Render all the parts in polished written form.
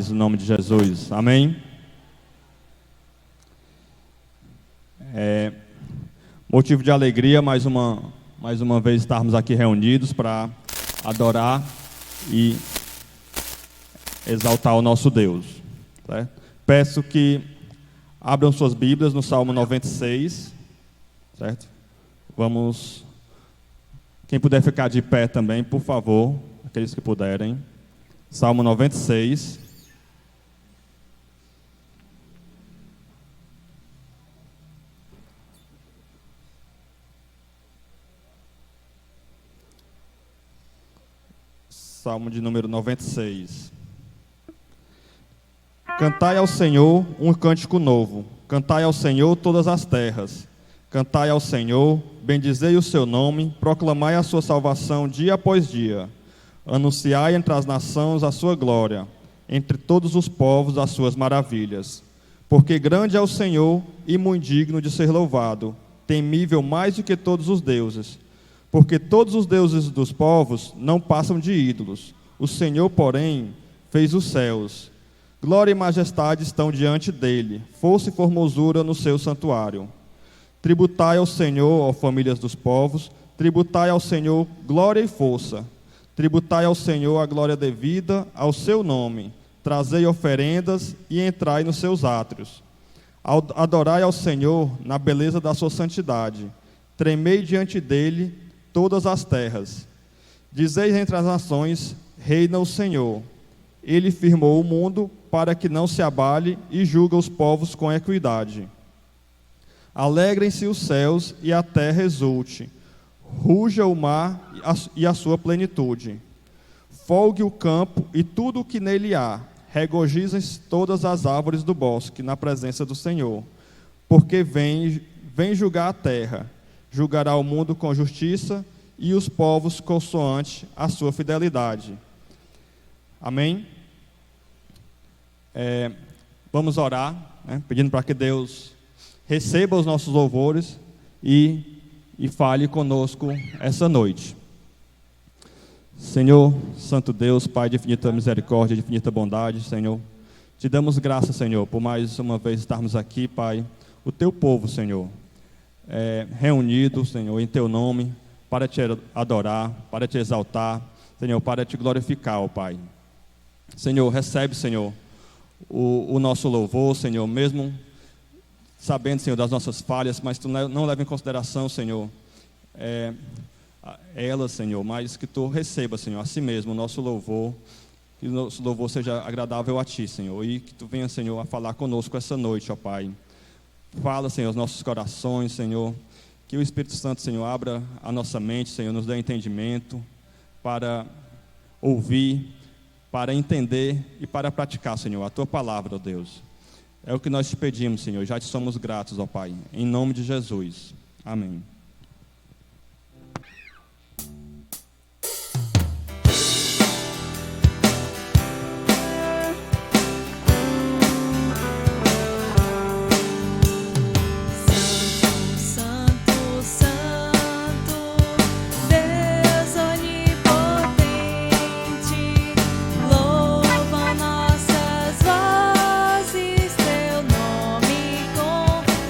paz, no nome de Jesus. Amém? Motivo de alegria, mais uma vez estarmos aqui reunidos para adorar e exaltar o nosso Deus. Certo? Peço que abram suas Bíblias no Salmo 96, certo? Quem puder ficar de pé também, por favor, aqueles que puderem. Salmo 96. Salmo de número 96. Cantai ao Senhor um cântico novo. Cantai ao Senhor todas as terras. Cantai ao Senhor, bendizei o seu nome, proclamai a sua salvação dia após dia. Anunciai entre as nações a sua glória, entre todos os povos as suas maravilhas. Porque grande é o Senhor e muito digno de ser louvado, temível mais do que todos os deuses. Porque todos os deuses dos povos não passam de ídolos. O Senhor, porém, fez os céus. Glória e majestade estão diante dele, força e formosura no seu santuário. Tributai ao Senhor, ó famílias dos povos, tributai ao Senhor glória e força. Tributai ao Senhor a glória devida ao seu nome. Trazei oferendas e entrai nos seus átrios. Adorai ao Senhor na beleza da sua santidade. Tremei diante dele todas as terras. Dizeis entre as nações, reina o Senhor. Ele firmou o mundo para que não se abale e julga os povos com equidade. Alegrem-se os céus e a terra exulte. Ruja o mar e a sua plenitude. Folgue o campo e tudo o que nele há. Regozijem-se todas as árvores do bosque na presença do Senhor. Porque vem julgar a terra. Julgará o mundo com justiça e os povos consoante a sua fidelidade. Amém? Vamos orar, pedindo para que Deus receba os nossos louvores e fale conosco essa noite. Senhor, Santo Deus, Pai de infinita misericórdia, de infinita bondade, Senhor, te damos graça, Senhor, por mais uma vez estarmos aqui, Pai, o teu povo, Senhor, reunido, Senhor, em teu nome, para te adorar, para te exaltar, Senhor, para te glorificar, ó Pai. Senhor, recebe, Senhor, o nosso louvor, Senhor, mesmo sabendo, Senhor, das nossas falhas, mas Tu não leva em consideração, Senhor, elas, Senhor, mas que Tu receba, Senhor, a si mesmo o nosso louvor, que o nosso louvor seja agradável a Ti, Senhor, e que Tu venha, Senhor, a falar conosco essa noite, ó Pai. Fala, Senhor, os nossos corações, Senhor, que o Espírito Santo, Senhor, abra a nossa mente, Senhor, nos dê entendimento para ouvir, para entender e para praticar, Senhor, a Tua palavra, ó Deus. É o que nós te pedimos, Senhor, já te somos gratos, ó Pai, em nome de Jesus. Amém.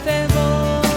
Fervor.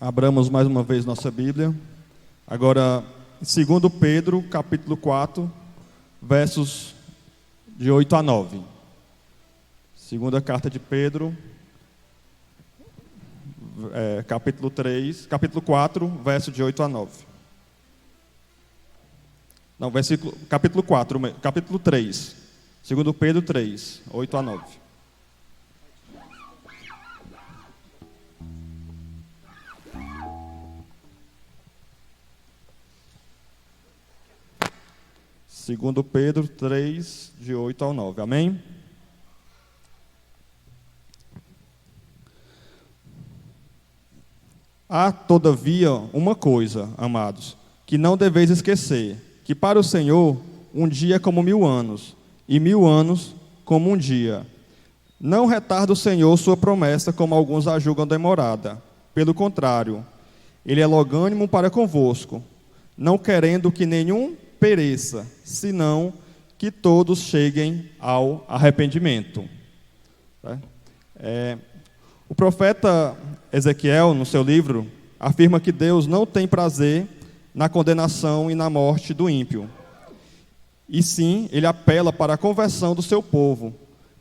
Abramos mais uma vez nossa Bíblia. Agora, 2 Pedro, capítulo 4, versos de 8 a 9. Segunda carta de Pedro, capítulo 4, verso de 8 a 9. Não, capítulo 3. 2 Pedro 3, 8 a 9. Segundo Pedro 3, de 8 ao 9. Amém? Há, todavia, uma coisa, amados, que não deveis esquecer, que para o Senhor um dia é como 1000 anos, e 1000 anos como um dia. Não retarda o Senhor sua promessa, como alguns a julgam demorada. Pelo contrário, Ele é longânimo para convosco, não querendo que nenhum pereça, senão que todos cheguem ao arrependimento. O profeta Ezequiel, no seu livro, afirma que Deus não tem prazer na condenação e na morte do ímpio. E sim, ele apela para a conversão do seu povo,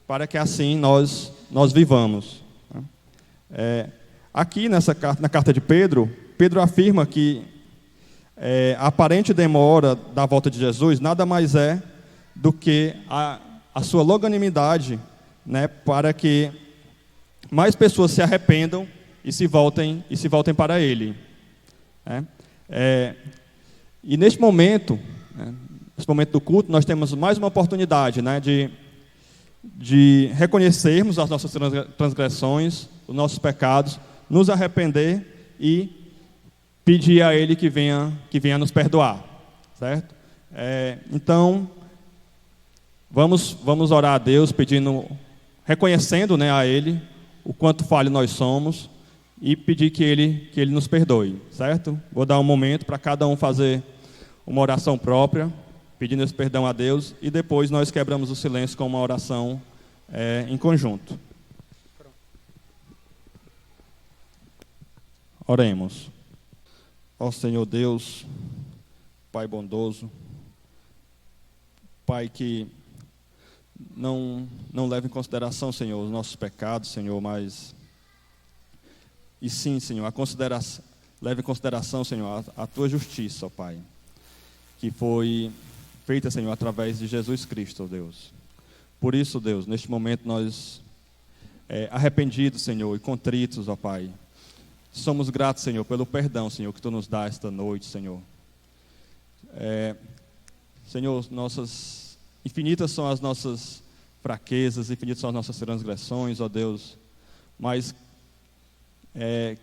para que assim nós vivamos. Aqui na carta de Pedro, Pedro afirma que a aparente demora da volta de Jesus nada mais é do que a sua longanimidade, para que mais pessoas se arrependam e se voltem para Ele. E neste momento do culto, nós temos mais uma oportunidade, de reconhecermos as nossas transgressões, os nossos pecados, nos arrepender e pedir a Ele que venha nos perdoar, certo? Então, vamos orar a Deus, reconhecendo, a Ele o quanto falho nós somos e pedir que Ele nos perdoe, certo? Vou dar um momento para cada um fazer uma oração própria, pedindo esse perdão a Deus, e depois nós quebramos o silêncio com uma oração em conjunto. Oremos. Ó Senhor Deus, Pai bondoso, Pai que não leva em consideração, Senhor, os nossos pecados, Senhor, mas e sim, Senhor, leva em consideração, Senhor, a Tua justiça, ó Pai, que foi feita, Senhor, através de Jesus Cristo, ó Deus. Por isso, Deus, neste momento nós, arrependidos, Senhor, e contritos, ó Pai, somos gratos, Senhor, pelo perdão, Senhor, que Tu nos dá esta noite, Senhor. Senhor, infinitas são as nossas fraquezas, infinitas são as nossas transgressões, ó Deus. Mas,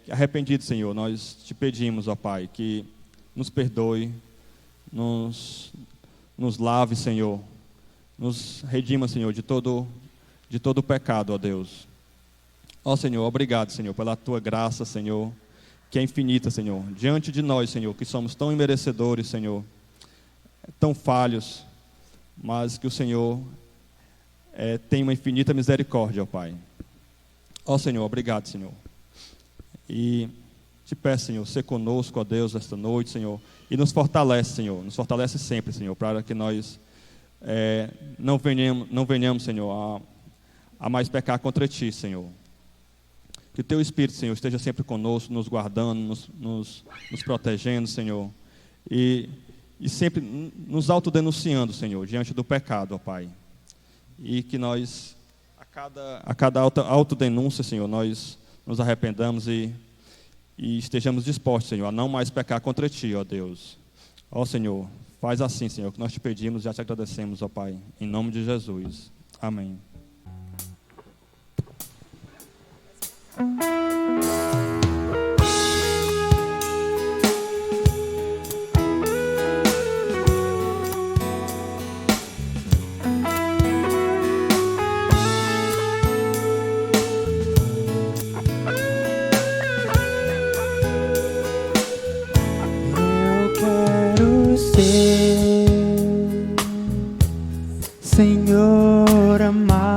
arrependidos, Senhor, nós Te pedimos, ó Pai, que nos perdoe, nos lave, Senhor, nos redima, Senhor, de todo o pecado, ó Deus. Ó Senhor, obrigado, Senhor, pela Tua graça, Senhor, que é infinita, Senhor, diante de nós, Senhor, que somos tão imerecedores, Senhor, tão falhos, mas que o Senhor tem uma infinita misericórdia, ó Pai. Ó Senhor, obrigado, Senhor. E Te peço, Senhor, ser conosco, ó Deus, esta noite, Senhor, e nos fortalece, Senhor, nos fortalece sempre, Senhor, para que nós não venhamos, Senhor, a mais pecar contra Ti, Senhor. Que o Teu Espírito, Senhor, esteja sempre conosco, nos guardando, nos protegendo, Senhor, e sempre nos autodenunciando, Senhor, diante do pecado, ó Pai. E que nós, a cada autodenúncia, Senhor, nós nos arrependamos e estejamos dispostos, Senhor, a não mais pecar contra Ti, ó Deus. Ó Senhor, faz assim, Senhor, que nós Te pedimos e já Te agradecemos, ó Pai, em nome de Jesus. Amém. Senhor amado.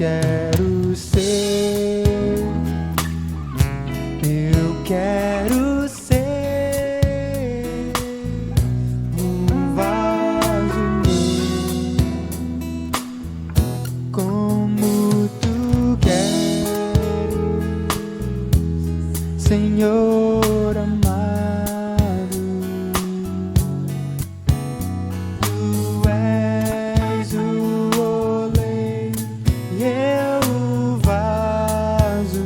quero ser, eu quero ser um vaso meu, como tu queres, Senhor amado. Tu és o oleiro e eu o vaso.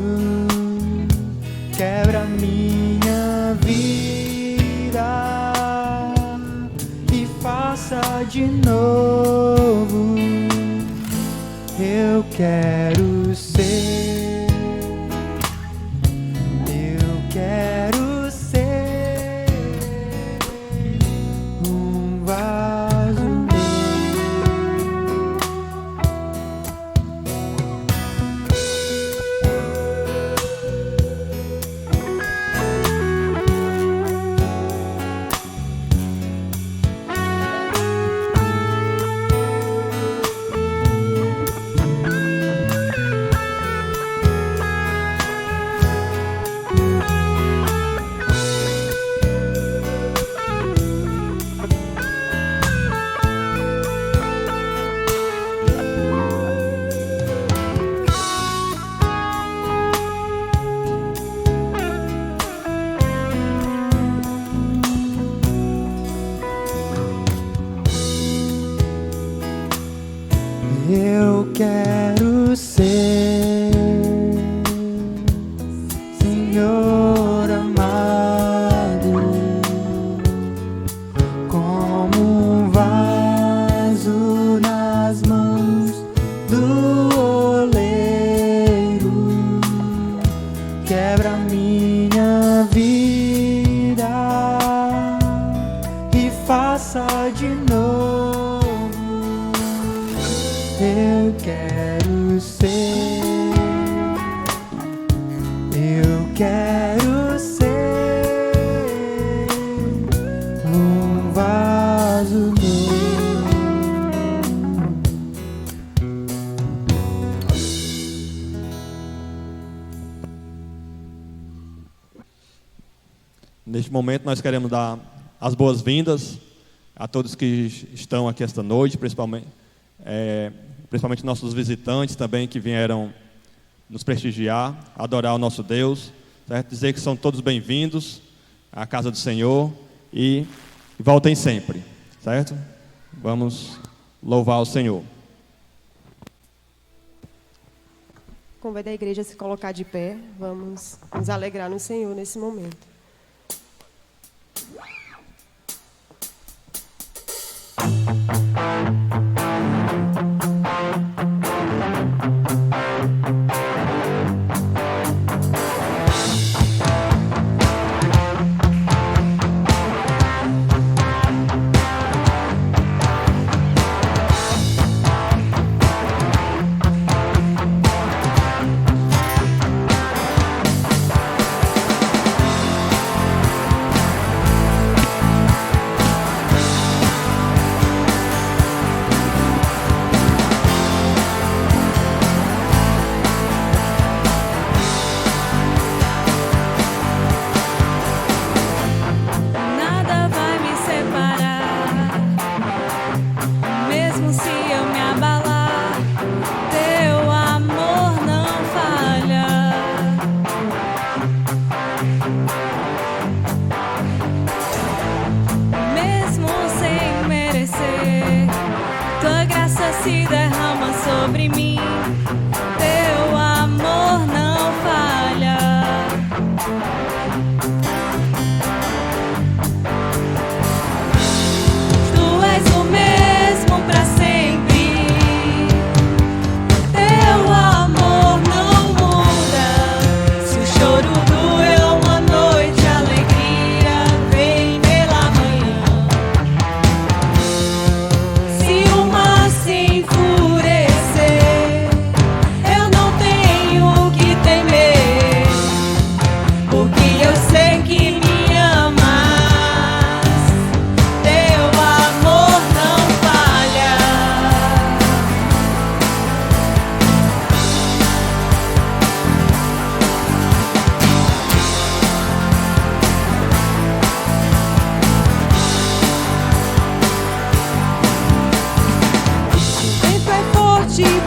Quebra minha vida e faça de novo. Eu quero ser, eu quero ser um vaso meu. Eu quero ser, Senhor amado, como um vaso nas mãos do oleiro. Quebra minha vida e faça de novo. Eu quero ser, eu quero ser um vaso meu. Neste momento, nós queremos dar as boas-vindas a todos que estão aqui esta noite, principalmente nossos visitantes também que vieram nos prestigiar, adorar o nosso Deus, certo? Dizer que são todos bem-vindos à casa do Senhor e voltem sempre, certo? Vamos louvar o Senhor. Convido a igreja a se colocar de pé. Vamos nos alegrar no Senhor nesse momento.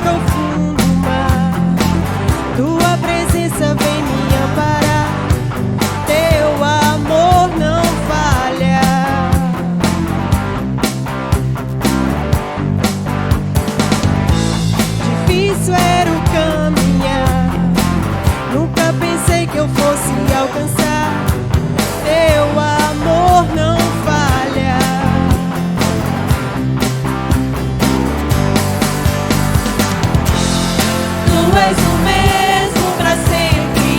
profundo mar. Tua presença vem me amparar. Teu amor não falha. Difícil era o caminhar. Nunca pensei que eu fosse alcançar. Teu amor não falha. Tu és o mesmo pra sempre.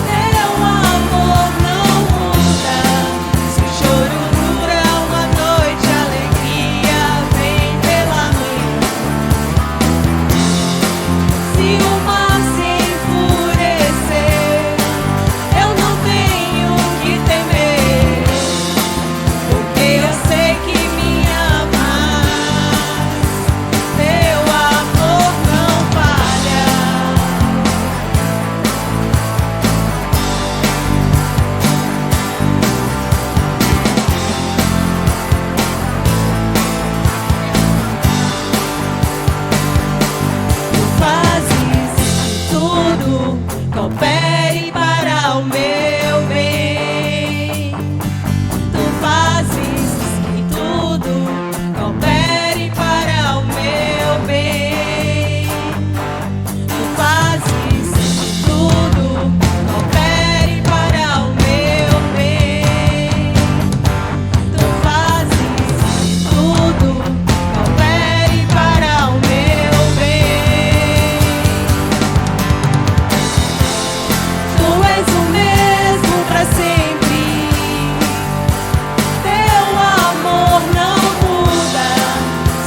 Teu amor não muda. Se o choro dura uma noite, a alegria vem pela manhã. Se o mar se enfurecer, eu não tenho que temer, porque eu sei que me amas. Teu amor não falha. Tu fazes que tudo coopere para o meu bem. Tu fazes que tudo coopere para o meu bem. Tu fazes que tudo coopere para o meu bem. Tu fazes que tudo coopere para o meu bem. Tu és o mesmo pra sempre. Teu amor não muda.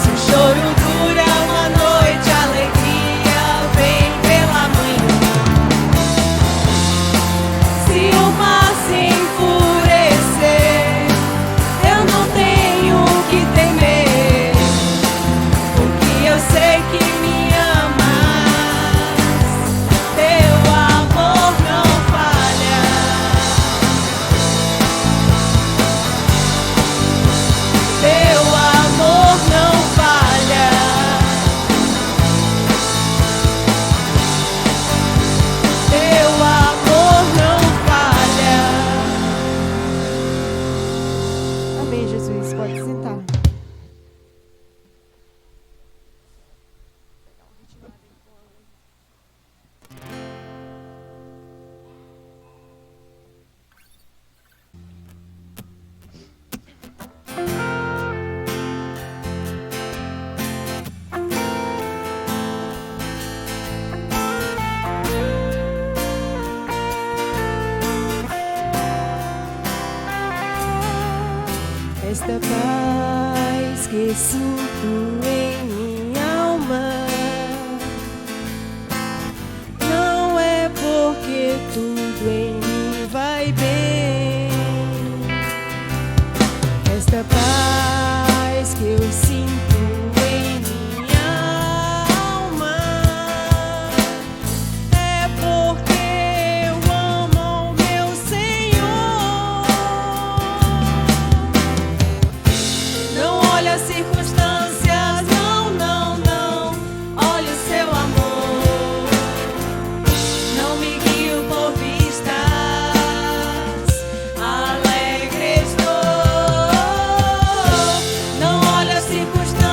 Se o choro dura uma noite, a alegria vem pela manhã. Se o mar se enfurecer, eu não tenho que temer, porque eu sei que me amas. Teu amor não falha. Teu amor não falha. Teu amor não falha. Amém, Jesus. Pode sentar. Esta paz que sinto em minha alma não é porque tudo em mim vai bem. Esta paz que eu sinto em minha alma é porque eu amo o meu Senhor. Não olha as circunstâncias, não, não, não. Olha o seu amor. Não me guio por vistas. Alegre estou. Não olha as circunstâncias.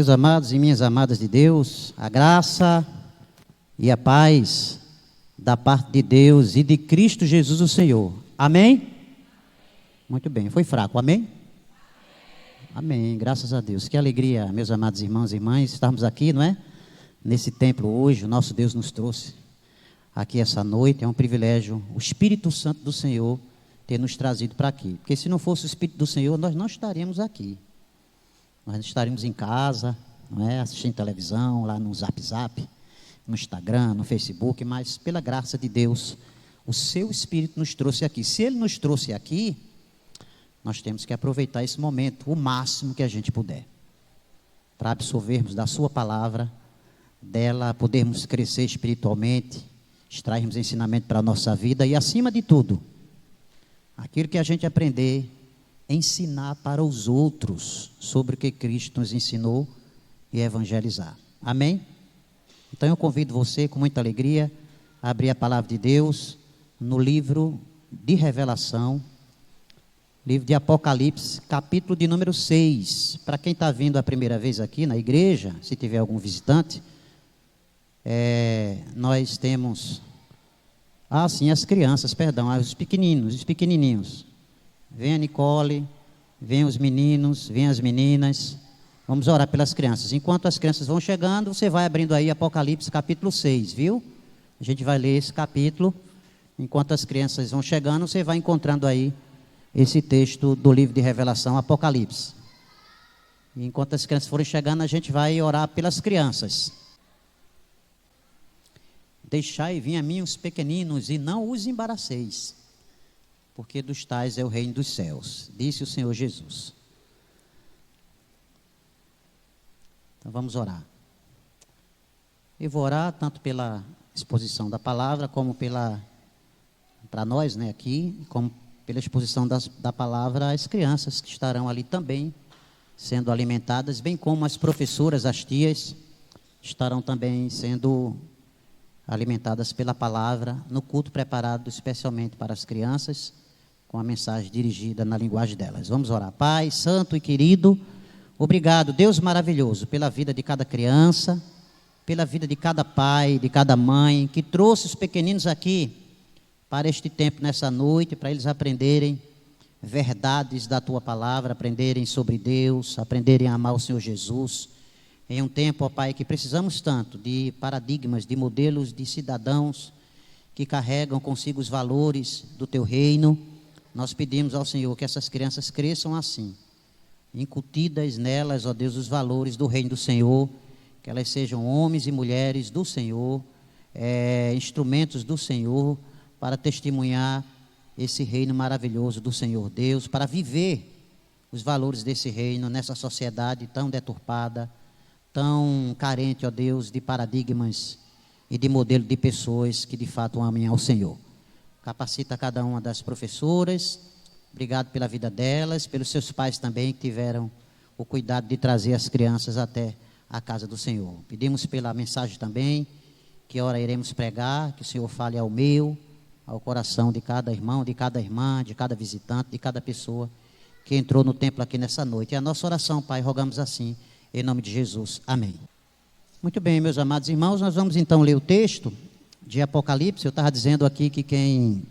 Meus amados e minhas amadas de Deus, a graça e a paz da parte de Deus e de Cristo Jesus o Senhor. Amém? Muito bem, foi fraco, amém? Amém, graças a Deus. Que alegria, meus amados irmãos e irmãs, estarmos aqui, não é? Nesse templo hoje, o nosso Deus nos trouxe aqui essa noite. É um privilégio, o Espírito Santo do Senhor ter nos trazido para aqui. Porque se não fosse o Espírito do Senhor, nós não estaríamos aqui. Nós estaríamos em casa, não é? Assistindo televisão, lá no Zap Zap, no Instagram, no Facebook, mas pela graça de Deus, o seu Espírito nos trouxe aqui. Se Ele nos trouxe aqui, nós temos que aproveitar esse momento, o máximo que a gente puder, para absorvermos da sua palavra, dela podermos crescer espiritualmente, extrairmos ensinamento para a nossa vida e, acima de tudo, aquilo que a gente aprender, ensinar para os outros sobre o que Cristo nos ensinou e evangelizar. Amém? Então eu convido você com muita alegria a abrir a palavra de Deus no livro de Revelação, livro de Apocalipse, capítulo de número 6. Para quem está vindo a primeira vez aqui na igreja, se tiver algum visitante, nós temos... sim, as crianças, perdão, os pequenininhos. Vem a Nicole, vem os meninos, vem as meninas. Vamos orar pelas crianças. Enquanto as crianças vão chegando, você vai abrindo aí Apocalipse capítulo 6, viu? A gente vai ler esse capítulo. Enquanto as crianças vão chegando, você vai encontrando aí esse texto do livro de Revelação, Apocalipse. E enquanto as crianças forem chegando, a gente vai orar pelas crianças. Deixai vir a mim os pequeninos e não os embaraceis, porque dos tais é o reino dos céus, disse o Senhor Jesus. Então vamos orar. Eu vou orar tanto pela exposição da palavra, como para nós, né, aqui, como pela exposição da palavra às crianças que estarão ali também sendo alimentadas, bem como as professoras, as tias, estarão também sendo alimentadas pela palavra no culto preparado especialmente para as crianças, com a mensagem dirigida na linguagem delas. Vamos orar. Pai santo e querido, obrigado, Deus maravilhoso, pela vida de cada criança, pela vida de cada pai, de cada mãe, que trouxe os pequeninos aqui para este tempo, nessa noite, para eles aprenderem verdades da Tua palavra, aprenderem sobre Deus, aprenderem a amar o Senhor Jesus. Em um tempo, ó Pai, que precisamos tanto de paradigmas, de modelos de cidadãos que carregam consigo os valores do Teu reino, nós pedimos ao Senhor que essas crianças cresçam assim, incutidas nelas, ó Deus, os valores do reino do Senhor, que elas sejam homens e mulheres do Senhor, instrumentos do Senhor, para testemunhar esse reino maravilhoso do Senhor Deus, para viver os valores desse reino nessa sociedade tão deturpada, tão carente, ó Deus, de paradigmas e de modelo de pessoas que de fato amem ao Senhor. Capacita cada uma das professoras, obrigado pela vida delas, pelos seus pais também que tiveram o cuidado de trazer as crianças até a casa do Senhor. Pedimos pela mensagem também, que hora iremos pregar, que o Senhor fale ao meu, ao coração de cada irmão, de cada irmã, de cada visitante, de cada pessoa que entrou no templo aqui nessa noite. E a nossa oração, Pai, rogamos assim, em nome de Jesus. Amém. Muito bem, meus amados irmãos, nós vamos então ler o texto de Apocalipse. Eu estava dizendo aqui que quem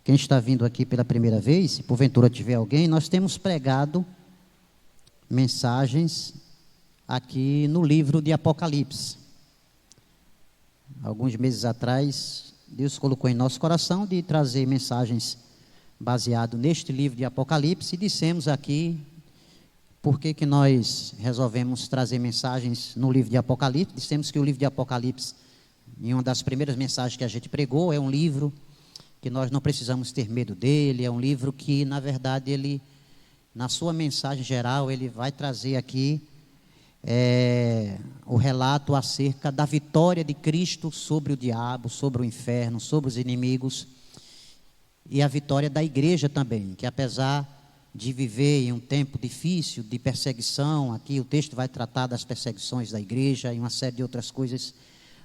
está vindo aqui pela primeira vez, se porventura tiver alguém, nós temos pregado mensagens aqui no livro de Apocalipse. Alguns meses atrás, Deus colocou em nosso coração de trazer mensagens baseado neste livro de Apocalipse, e dissemos aqui por que nós resolvemos trazer mensagens no livro de Apocalipse. Dissemos que o livro de Apocalipse, em uma das primeiras mensagens que a gente pregou, é um livro que nós não precisamos ter medo dele, é um livro que, na verdade, ele, na sua mensagem geral, ele vai trazer aqui o relato acerca da vitória de Cristo sobre o diabo, sobre o inferno, sobre os inimigos, e a vitória da igreja também, que apesar de viver em um tempo difícil, de perseguição, aqui o texto vai tratar das perseguições da igreja e uma série de outras coisas,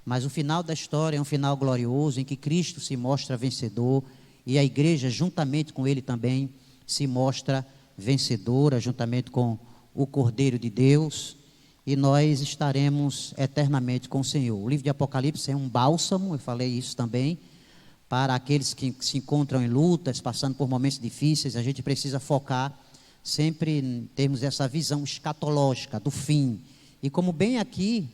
mas o final da história é um final glorioso, em que Cristo se mostra vencedor, e a igreja, juntamente com ele também, se mostra vencedora, juntamente com o Cordeiro de Deus. e nós estaremos eternamente com o Senhor. O livro de Apocalipse é um bálsamo, eu falei isso também, para aqueles que se encontram em lutas, passando por momentos difíceis. A gente precisa focar sempre em termos dessa visão escatológica do fim. E como bem aqui,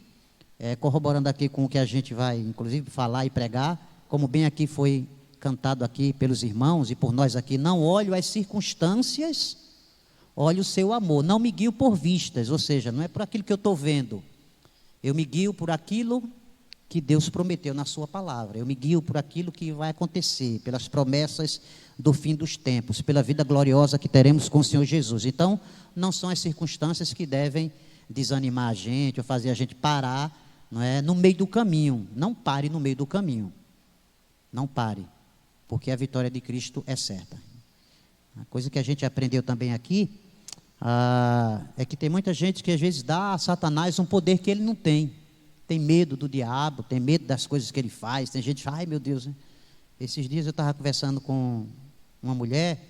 corroborando aqui com o que a gente vai, inclusive, falar e pregar, como bem aqui foi cantado aqui pelos irmãos e por nós aqui, não olho as circunstâncias, olho o seu amor, não me guio por vistas, ou seja, não é por aquilo que eu estou vendo, eu me guio por aquilo que Deus prometeu na sua palavra, eu me guio por aquilo que vai acontecer, pelas promessas do fim dos tempos, pela vida gloriosa que teremos com o Senhor Jesus. Então, não são as circunstâncias que devem desanimar a gente, ou fazer a gente parar, não é, no meio do caminho. Não pare no meio do caminho, não pare, porque a vitória de Cristo é certa. A coisa que a gente aprendeu também aqui, é que tem muita gente que às vezes dá a Satanás um poder que ele não tem. Tem medo do diabo, tem medo das coisas que ele faz. Tem gente que fala, ai meu Deus, né? Esses dias eu estava conversando com uma mulher,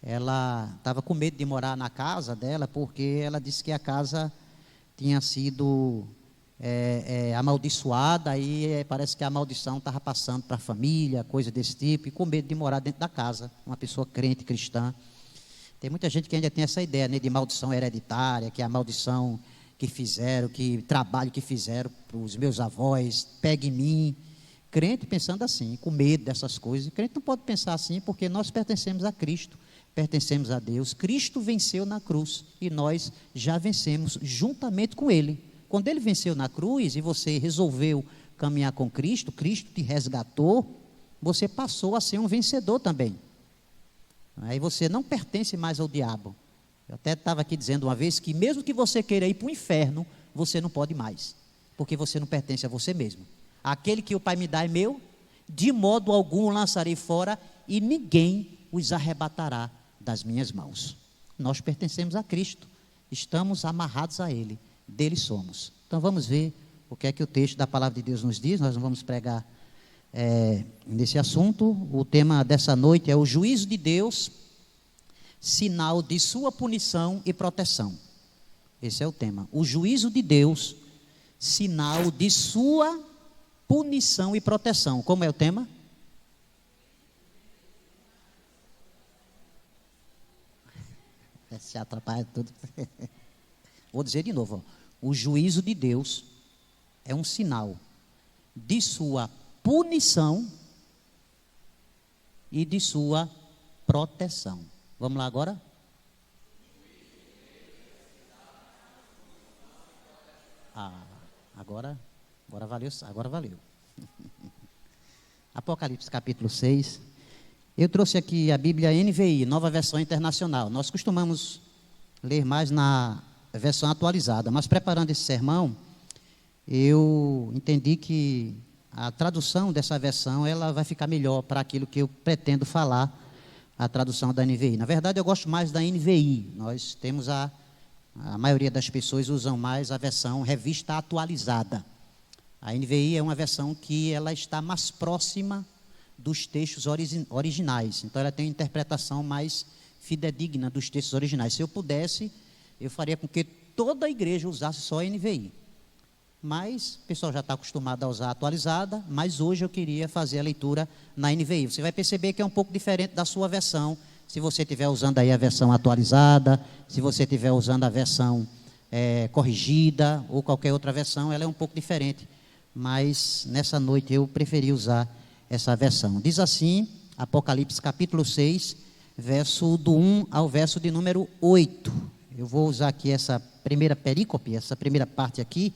ela estava com medo de morar na casa dela, porque ela disse que a casa tinha sido amaldiçoada, e parece que a maldição estava passando para a família, coisa desse tipo, e com medo de morar dentro da casa, uma pessoa crente, cristã. Tem muita gente que ainda tem essa ideia, né, de maldição hereditária, que é a maldição que fizeram, que trabalho que fizeram para os meus avós, pega em mim. Crente pensando assim, com medo dessas coisas. E crente não pode pensar assim, porque nós pertencemos a Cristo, pertencemos a Deus. Cristo venceu na cruz e nós já vencemos juntamente com Ele. Quando Ele venceu na cruz e você resolveu caminhar com Cristo, Cristo te resgatou, você passou a ser um vencedor também. Aí você não pertence mais ao diabo. Eu até estava aqui dizendo uma vez que mesmo que você queira ir para o inferno, você não pode mais, porque você não pertence a você mesmo. Aquele que o Pai me dá é meu, de modo algum o lançarei fora, e ninguém os arrebatará das minhas mãos. Nós pertencemos a Cristo, estamos amarrados a Ele, dele somos. Então vamos ver o que é que o texto da palavra de Deus nos diz. Nós não vamos pregar nesse assunto. O tema dessa noite é o juízo de Deus, sinal de sua punição e proteção. Esse é o tema, o juízo de Deus, sinal de sua punição e proteção. Como é o tema? Se atrapalha tudo. Vou dizer de novo, ó. O juízo de Deus é um sinal de sua punição e de sua proteção. Vamos lá agora? Agora valeu. Apocalipse capítulo 6. Eu trouxe aqui a Bíblia NVI, Nova Versão Internacional. Nós costumamos ler mais na versão atualizada, mas preparando esse sermão, eu entendi que a tradução dessa versão, ela vai ficar melhor para aquilo que eu pretendo falar, a tradução da NVI. Na verdade, eu gosto mais da NVI. Nós temos a maioria das pessoas usam mais a versão revista atualizada. A NVI é uma versão que ela está mais próxima dos textos originais. Então, ela tem uma interpretação mais fidedigna dos textos originais. Se eu pudesse, eu faria com que toda a igreja usasse só a NVI. Mas o pessoal já está acostumado a usar a atualizada, mas hoje eu queria fazer a leitura na NVI. Você vai perceber que é um pouco diferente da sua versão, se você estiver usando aí a versão atualizada, se você estiver usando a versão corrigida, ou qualquer outra versão, ela é um pouco diferente. Mas nessa noite eu preferi usar essa versão. Diz assim, Apocalipse capítulo 6, verso do 1 ao verso de número 8. Eu vou usar aqui essa primeira perícope, essa primeira parte aqui.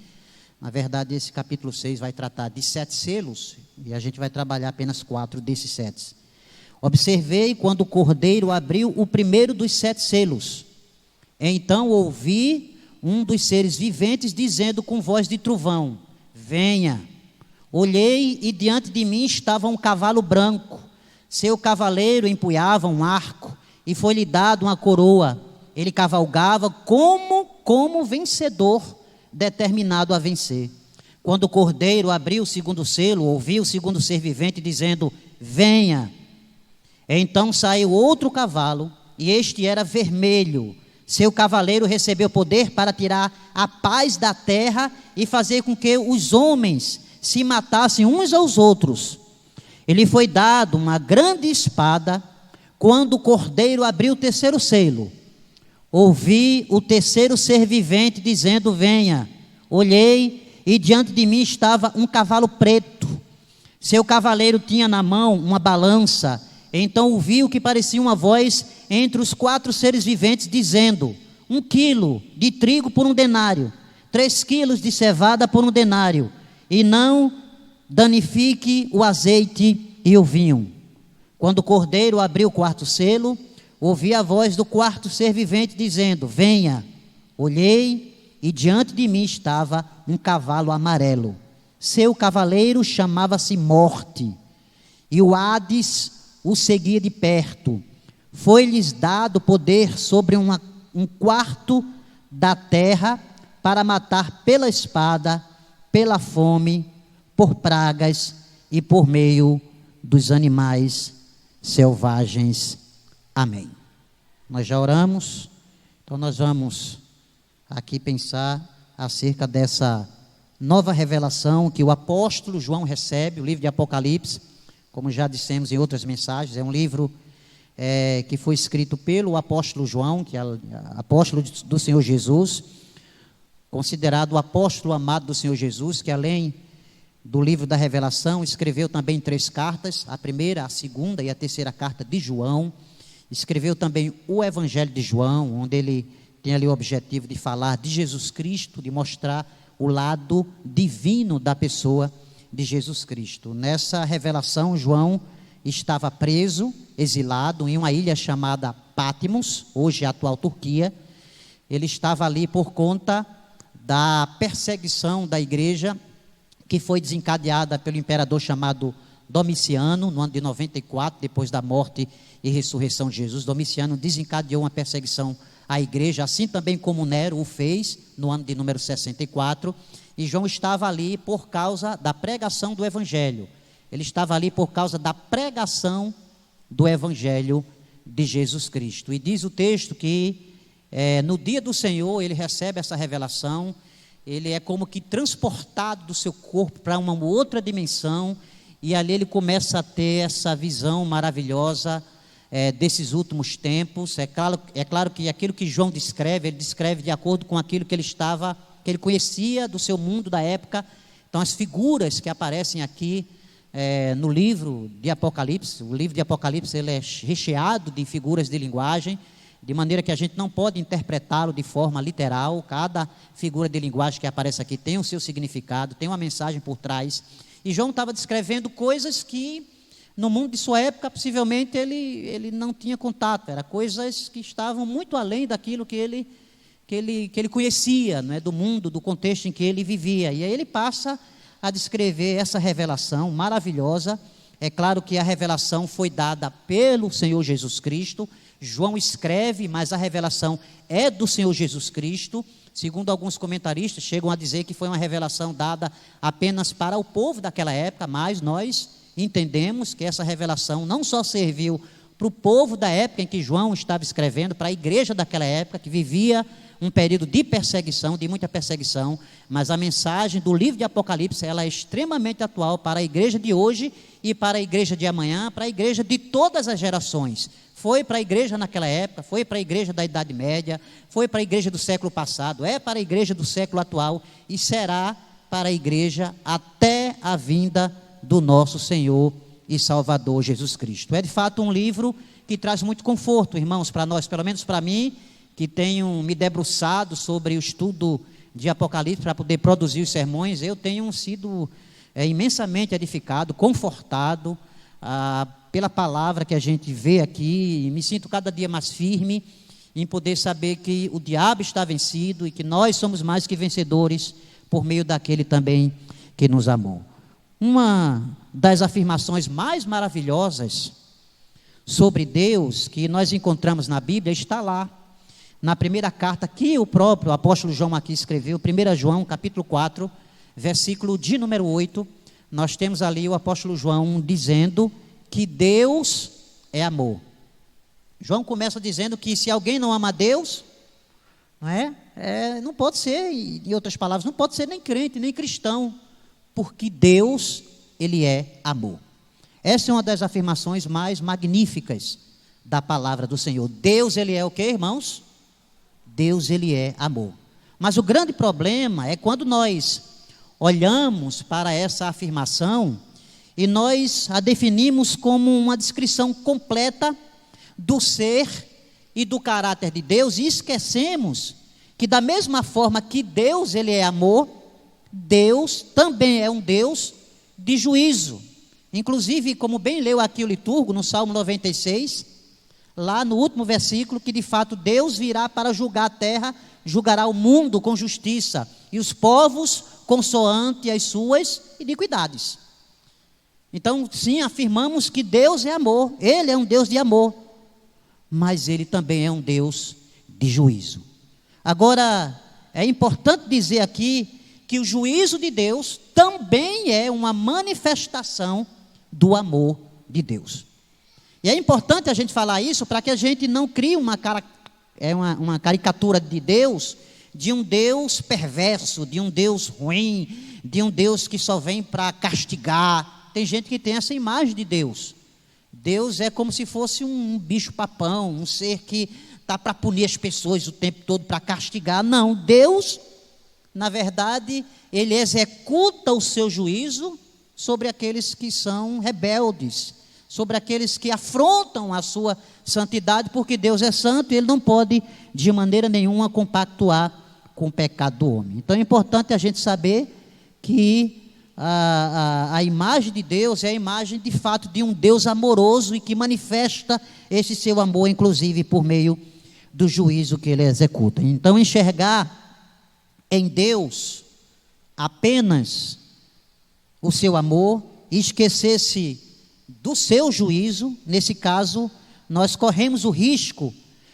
Na verdade, esse capítulo 6 vai tratar de 7 selos, e a gente vai trabalhar apenas 4 desses 7. Observei quando o cordeiro abriu o primeiro dos 7 selos. Então ouvi um dos seres viventes dizendo com voz de trovão: venha. Olhei e diante de mim estava um cavalo branco. Seu cavaleiro empunhava um arco e foi-lhe dado uma coroa. Ele cavalgava como vencedor, determinado a vencer. Quando o cordeiro abriu o segundo selo, ouvi o segundo ser vivente dizendo: venha. Então saiu outro cavalo, e este era vermelho, Seu cavaleiro recebeu poder para tirar a paz da terra e fazer com que os homens se matassem uns aos outros. Ele foi dado uma grande espada. Quando o cordeiro abriu o terceiro selo, ouvi o terceiro ser vivente dizendo: venha. Olhei e diante de mim estava um cavalo preto. Seu cavaleiro tinha na mão uma balança. Então ouvi o que parecia uma voz entre os 4 seres viventes dizendo: 1 quilo de trigo por 1 denário, 3 quilos de cevada por 1 denário, e não danifique o azeite e o vinho. Quando o cordeiro abriu o 4º selo, ouvi a voz do 4º ser vivente dizendo: venha. Olhei e diante de mim estava um cavalo amarelo. Seu cavaleiro chamava-se Morte, e o Hades o seguia de perto. Foi-lhes dado poder sobre um quarto da terra para matar pela espada, pela fome, por pragas e por meio dos animais selvagens. Amém. Nós já oramos, então nós vamos aqui pensar acerca dessa nova revelação que o apóstolo João recebe, o livro de Apocalipse. Como já dissemos em outras mensagens, é um livro que foi escrito pelo apóstolo João, que é apóstolo do Senhor Jesus, considerado o apóstolo amado do Senhor Jesus, que além do livro da Revelação, escreveu também 3 cartas, a primeira, a segunda e a terceira carta de João. Escreveu também o Evangelho de João, onde ele tem ali o objetivo de falar de Jesus Cristo, de mostrar o lado divino da pessoa de Jesus Cristo. Nessa revelação, João estava preso, exilado em uma ilha chamada Patmos, hoje a atual Turquia. Ele estava ali por conta da perseguição da igreja, que foi desencadeada pelo imperador chamado Domiciano, no ano de 94, depois da morte e ressurreição de Jesus. Domiciano desencadeou uma perseguição à igreja, assim também como Nero o fez, no ano de número 64, e João estava ali por causa da pregação do Evangelho. Ele estava ali por causa da pregação do Evangelho de Jesus Cristo. E diz o texto que no dia do Senhor ele recebe essa revelação. Ele é como que transportado do seu corpo para uma outra dimensão, e ali ele começa a ter essa visão maravilhosa desses últimos tempos. É claro que aquilo que João descreve, ele descreve de acordo com aquilo que ele conhecia do seu mundo da época. Então as figuras que aparecem aqui no livro de Apocalipse, o livro de Apocalipse ele é recheado de figuras de linguagem, de maneira que a gente não pode interpretá-lo de forma literal. Cada figura de linguagem que aparece aqui tem o seu significado, tem uma mensagem por trás. E João estava descrevendo coisas que, no mundo de sua época, possivelmente ele não tinha contato. Eram coisas que estavam muito além daquilo que ele conhecia, né, do mundo, do contexto em que ele vivia. E aí ele passa a descrever essa revelação maravilhosa. É claro que a revelação foi dada pelo Senhor Jesus Cristo. João escreve, mas a revelação é do Senhor Jesus Cristo. Segundo alguns comentaristas, chegam a dizer que foi uma revelação dada apenas para o povo daquela época, mas nós entendemos que essa revelação não só serviu para o povo da época em que João estava escrevendo, para a igreja daquela época que vivia um período de perseguição, de muita perseguição, mas a mensagem do livro de Apocalipse ela é extremamente atual para a igreja de hoje e para a igreja de amanhã, para a igreja de todas as gerações. Foi para a igreja naquela época, foi para a igreja da Idade Média, foi para a igreja do século passado, é para a igreja do século atual e será para a igreja até a vinda do nosso Senhor e Salvador Jesus Cristo. É de fato um livro que traz muito conforto, irmãos, para nós, pelo menos para mim, que tenho me debruçado sobre o estudo de Apocalipse para poder produzir os sermões. Eu tenho sido imensamente edificado, confortado pela palavra que a gente vê aqui, e me sinto cada dia mais firme em poder saber que o diabo está vencido e que nós somos mais que vencedores por meio daquele também que nos amou. Uma das afirmações mais maravilhosas sobre Deus que nós encontramos na Bíblia está lá, na primeira carta que o próprio apóstolo João aqui escreveu, 1 João capítulo 4, versículo de número 8, nós temos ali o apóstolo João dizendo que Deus é amor. João começa dizendo que se alguém não ama Deus, não é? Não pode ser, em outras palavras, não pode ser nem crente, nem cristão, porque Deus, Ele é amor. Essa é uma das afirmações mais magníficas da palavra do Senhor. Deus, Ele é o quê, irmãos? Deus, Ele é amor. Mas o grande problema é quando nós olhamos para essa afirmação e nós a definimos como uma descrição completa do ser e do caráter de Deus, e esquecemos que da mesma forma que Deus, Ele é amor, Deus também é um Deus de juízo. Inclusive, como bem leu aqui o liturgo, no Salmo 96, lá no último versículo, que de fato Deus virá para julgar a terra, julgará o mundo com justiça, e os povos consoante as suas iniquidades. Então, sim, afirmamos que Deus é amor, Ele é um Deus de amor, mas Ele também é um Deus de juízo. Agora, é importante dizer aqui que o juízo de Deus também é uma manifestação do amor de Deus. E é importante a gente falar isso para que a gente não crie uma caricatura de Deus, de um Deus perverso, de um Deus ruim, de um Deus que só vem para castigar. Tem gente que tem essa imagem de Deus. Deus é como se fosse um bicho-papão, um ser que está para punir as pessoas o tempo todo, para castigar. Não, Deus, na verdade, Ele executa o seu juízo sobre aqueles que são rebeldes, sobre aqueles que afrontam a sua santidade, porque Deus é santo e Ele não pode, de maneira nenhuma, compactuar com o pecado do homem. Então é importante a gente saber que a imagem de Deus é a imagem, de fato, de um Deus amoroso e que manifesta esse seu amor, inclusive, por meio do juízo que Ele executa. Então, enxergar em Deus apenas o seu amor e esquecer-se do seu juízo, nesse caso, nós corremos o risco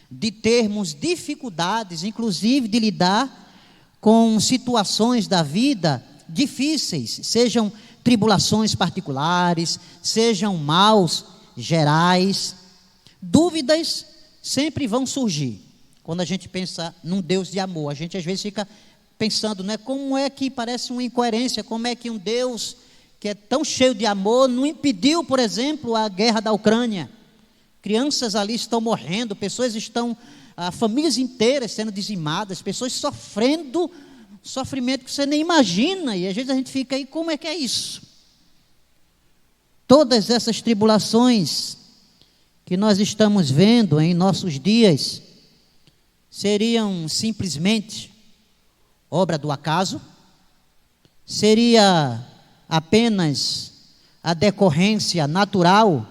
de termos dificuldades, inclusive de lidar com situações da vida difíceis, sejam tribulações particulares, sejam maus gerais. Dúvidas sempre vão surgir. Quando a gente pensa num Deus de amor, a gente às vezes fica pensando, né, como é que parece uma incoerência, como é que um Deus que é tão cheio de amor não impediu, por exemplo, a guerra da Ucrânia. Crianças ali estão morrendo, pessoas estão, famílias inteiras sendo dizimadas, pessoas sofrendo sofrimento que você nem imagina, e às vezes a gente fica aí, como é que é isso? Todas essas tribulações que nós estamos vendo em nossos dias seriam simplesmente obra do acaso? Seria apenas a decorrência natural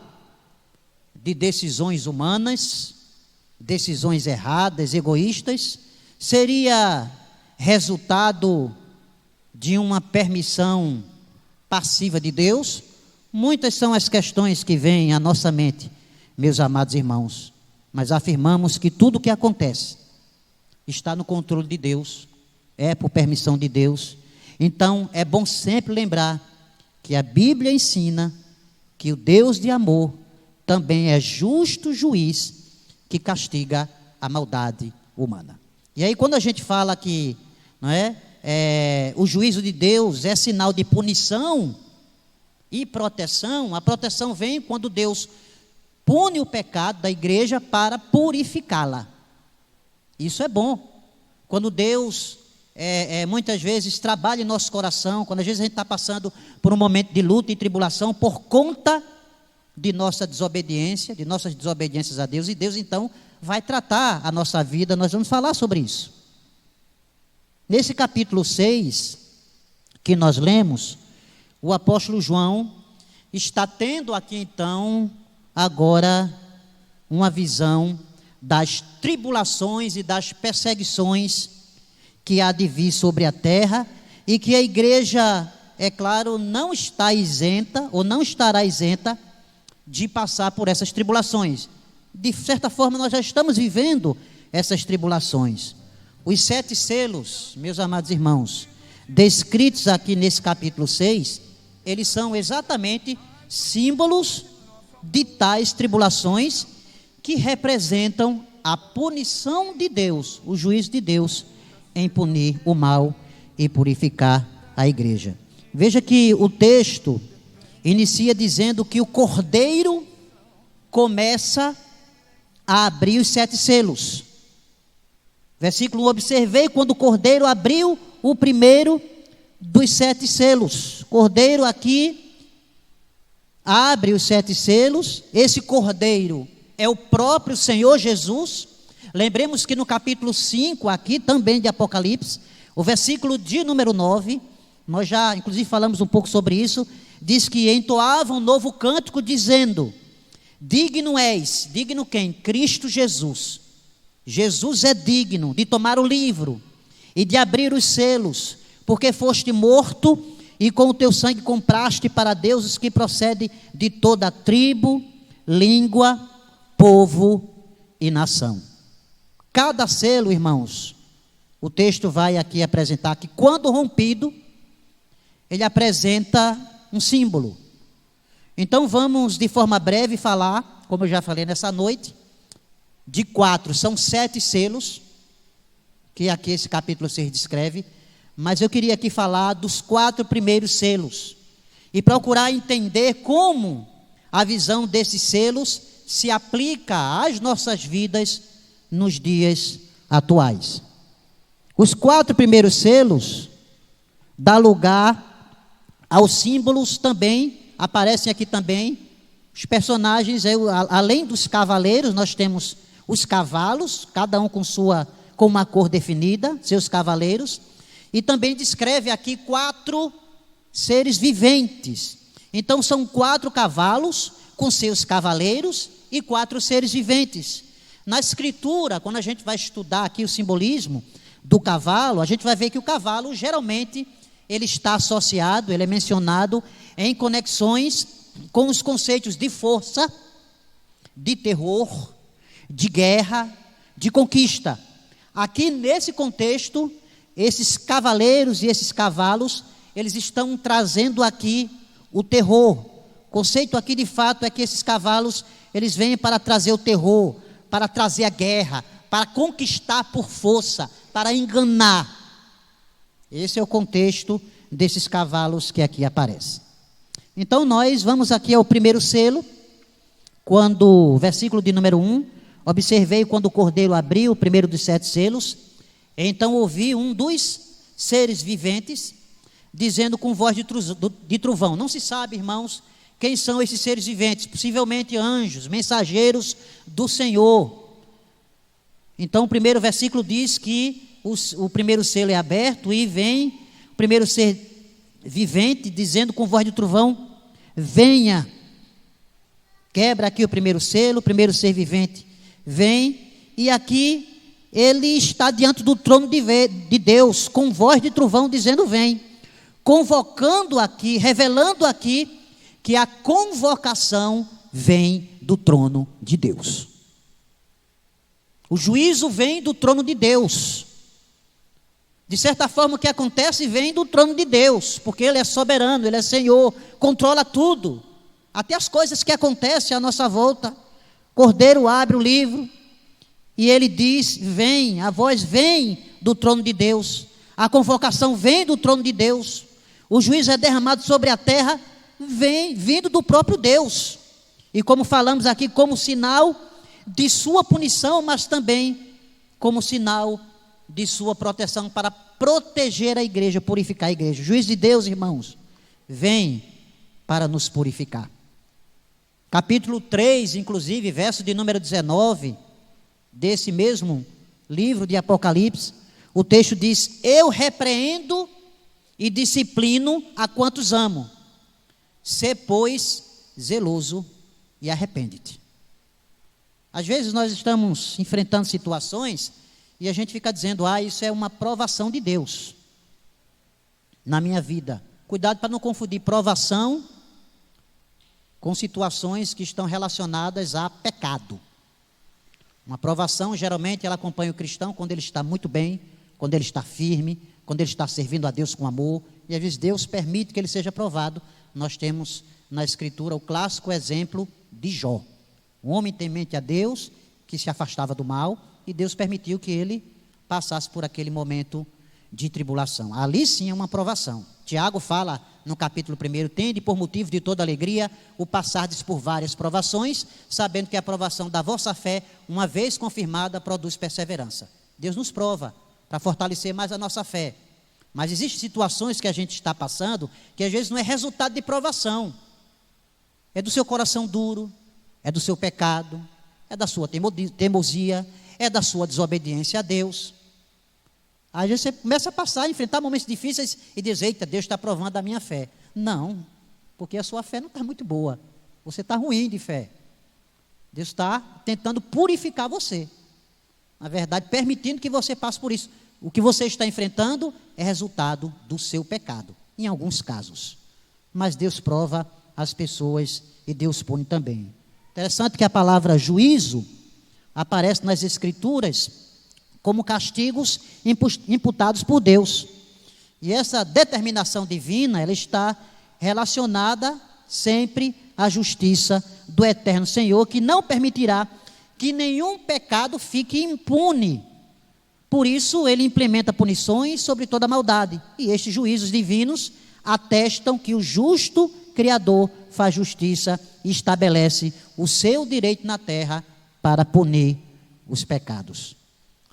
de decisões humanas, decisões erradas, egoístas? Seria resultado de uma permissão passiva de Deus? Muitas são as questões que vêm à nossa mente, meus amados irmãos, mas afirmamos que tudo o que acontece está no controle de Deus, é por permissão de Deus. Então é bom sempre lembrar que a Bíblia ensina que o Deus de amor também é justo juiz que castiga a maldade humana. E aí quando a gente fala que, não é, o juízo de Deus é sinal de punição e proteção, a proteção vem quando Deus pune o pecado da igreja para purificá-la. Isso é bom. Quando Deus muitas vezes trabalha em nosso coração, quando às vezes a gente está passando por um momento de luta e tribulação por conta de nossa desobediência, de nossas desobediências a Deus, e Deus então vai tratar a nossa vida. Nós vamos falar sobre isso. Nesse capítulo 6 que nós lemos, o apóstolo João está tendo aqui então agora uma visão das tribulações e das perseguições que há de vir sobre a terra, e que a igreja, é claro, não está isenta ou não estará isenta de passar por essas tribulações. De certa forma nós já estamos vivendo essas tribulações. Os 7 selos, meus amados irmãos, descritos aqui nesse capítulo 6, eles são exatamente símbolos de tais tribulações que representam a punição de Deus, o juízo de Deus em punir o mal e purificar a igreja. Veja que o texto inicia dizendo que o cordeiro começa a abrir os 7 selos. Versículo 1: observei quando o cordeiro abriu o primeiro dos 7 selos. Cordeiro aqui abre os 7 selos. Esse cordeiro é o próprio Senhor Jesus. Lembremos que no capítulo 5, aqui também de Apocalipse, o versículo de número 9, nós já inclusive falamos um pouco sobre isso, diz que entoava um novo cântico dizendo: digno és, digno quem? Cristo Jesus. Jesus é digno de tomar o livro e de abrir os selos, porque foste morto e com o teu sangue compraste para Deus os que procedem de toda a tribo, língua, povo e nação. Cada selo, irmãos, o texto vai aqui apresentar que quando rompido, ele apresenta um símbolo. Então vamos de forma breve falar, como eu já falei nessa noite, de 4, são 7 selos, que aqui esse capítulo 6 descreve, mas eu queria aqui falar dos 4 primeiros selos, e procurar entender como a visão desses selos se aplica às nossas vidas nos dias atuais. Os 4 primeiros selos dá lugar aos símbolos também, aparecem aqui também os personagens, além dos cavaleiros, nós temos os cavalos, cada um com uma cor definida, seus cavaleiros, e também descreve aqui 4 seres viventes. Então são 4 cavalos com seus cavaleiros e 4 seres viventes. Na escritura, quando a gente vai estudar aqui o simbolismo do cavalo, a gente vai ver que o cavalo geralmente ele está associado, ele é mencionado em conexões com os conceitos de força, de terror, de guerra, de conquista. Aqui nesse contexto, esses cavaleiros e esses cavalos, eles estão trazendo aqui o terror. O conceito aqui de fato é que esses cavalos, eles vêm para trazer o terror, para trazer a guerra, para conquistar por força, para enganar. Esse é o contexto desses cavalos que aqui aparecem. Então nós vamos aqui ao primeiro selo, quando, versículo de número 1, observei quando o cordeiro abriu o primeiro dos 7 selos, então ouvi um dos seres viventes, dizendo com voz de trovão. Não se sabe, irmãos, quem são esses seres viventes, possivelmente anjos, mensageiros do Senhor. Então o primeiro versículo diz que o primeiro selo é aberto e vem o primeiro ser vivente, dizendo com voz de trovão: venha. Quebra aqui o primeiro selo, o primeiro ser vivente vem, e aqui ele está diante do trono de Deus, com voz de trovão dizendo: vem, convocando aqui, revelando aqui, que a convocação vem do trono de Deus. O juízo vem do trono de Deus. De certa forma, o que acontece vem do trono de Deus, porque Ele é soberano, Ele é Senhor, controla tudo, até as coisas que acontecem à nossa volta. Cordeiro abre o livro e Ele diz: vem, a voz vem do trono de Deus, a convocação vem do trono de Deus, o juízo é derramado sobre a terra, vem, vindo do próprio Deus, e como falamos aqui, como sinal de sua punição, mas também como sinal de sua proteção, para proteger a igreja, purificar a igreja. O juízo de Deus, irmãos, vem para nos purificar. Capítulo 3, inclusive, verso de número 19, desse mesmo livro de Apocalipse, o texto diz: eu repreendo e disciplino a quantos amo. Sê, pois, zeloso e arrepende-te. Às vezes nós estamos enfrentando situações e a gente fica dizendo: isso é uma provação de Deus na minha vida. Cuidado para não confundir provação com situações que estão relacionadas a pecado. Uma provação, geralmente, ela acompanha o cristão quando ele está muito bem, quando ele está firme, quando ele está servindo a Deus com amor, e às vezes Deus permite que ele seja provado. Nós temos na Escritura o clássico exemplo de Jó, um homem temente a Deus, que se afastava do mal, e Deus permitiu que ele passasse por aquele momento de tribulação. Ali sim é uma provação. Tiago fala no capítulo 1, tende por motivo de toda alegria o passardes por várias provações, sabendo que a provação da vossa fé, uma vez confirmada, produz perseverança. Deus nos prova para fortalecer mais a nossa fé. Mas existem situações que a gente está passando que às vezes não é resultado de provação. É do seu coração duro, é do seu pecado, é da sua teimosia, é da sua desobediência a Deus. Às vezes você começa a passar, a enfrentar momentos difíceis e diz, eita, Deus está provando a minha fé. Não, porque a sua fé não está muito boa. Você está ruim de fé. Deus está tentando purificar você. Na verdade, permitindo que você passe por isso. O que você está enfrentando é resultado do seu pecado, em alguns casos. Mas Deus prova as pessoas e Deus pune também. Interessante que a palavra juízo aparece nas Escrituras como castigos imputados por Deus. E essa determinação divina, ela está relacionada sempre à justiça do eterno Senhor, que não permitirá que nenhum pecado fique impune. Por isso, ele implementa punições sobre toda maldade. E estes juízos divinos atestam que o justo Criador faz justiça e estabelece o seu direito na terra para punir os pecados.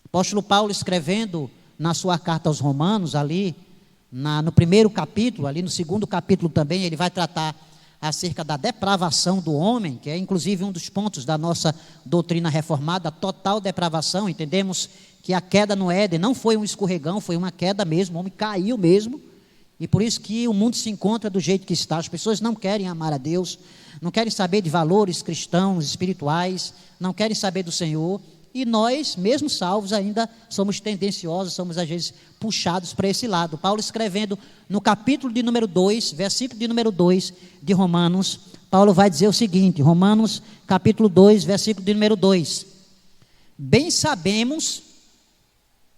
O apóstolo Paulo, escrevendo na sua carta aos Romanos, ali no 1º capítulo, ali no 2º capítulo também, ele vai tratar acerca da depravação do homem, que é inclusive um dos pontos da nossa doutrina reformada, a total depravação. Entendemos que a queda no Éden não foi um escorregão, foi uma queda mesmo, o homem caiu mesmo, e por isso que o mundo se encontra do jeito que está. As pessoas não querem amar a Deus, não querem saber de valores cristãos, espirituais, não querem saber do Senhor. E nós, mesmo salvos, ainda somos tendenciosos, somos às vezes puxados para esse lado. Paulo, escrevendo no capítulo de número 2, versículo de número 2 de Romanos, Paulo vai dizer o seguinte, Romanos capítulo 2, versículo de número 2. Bem sabemos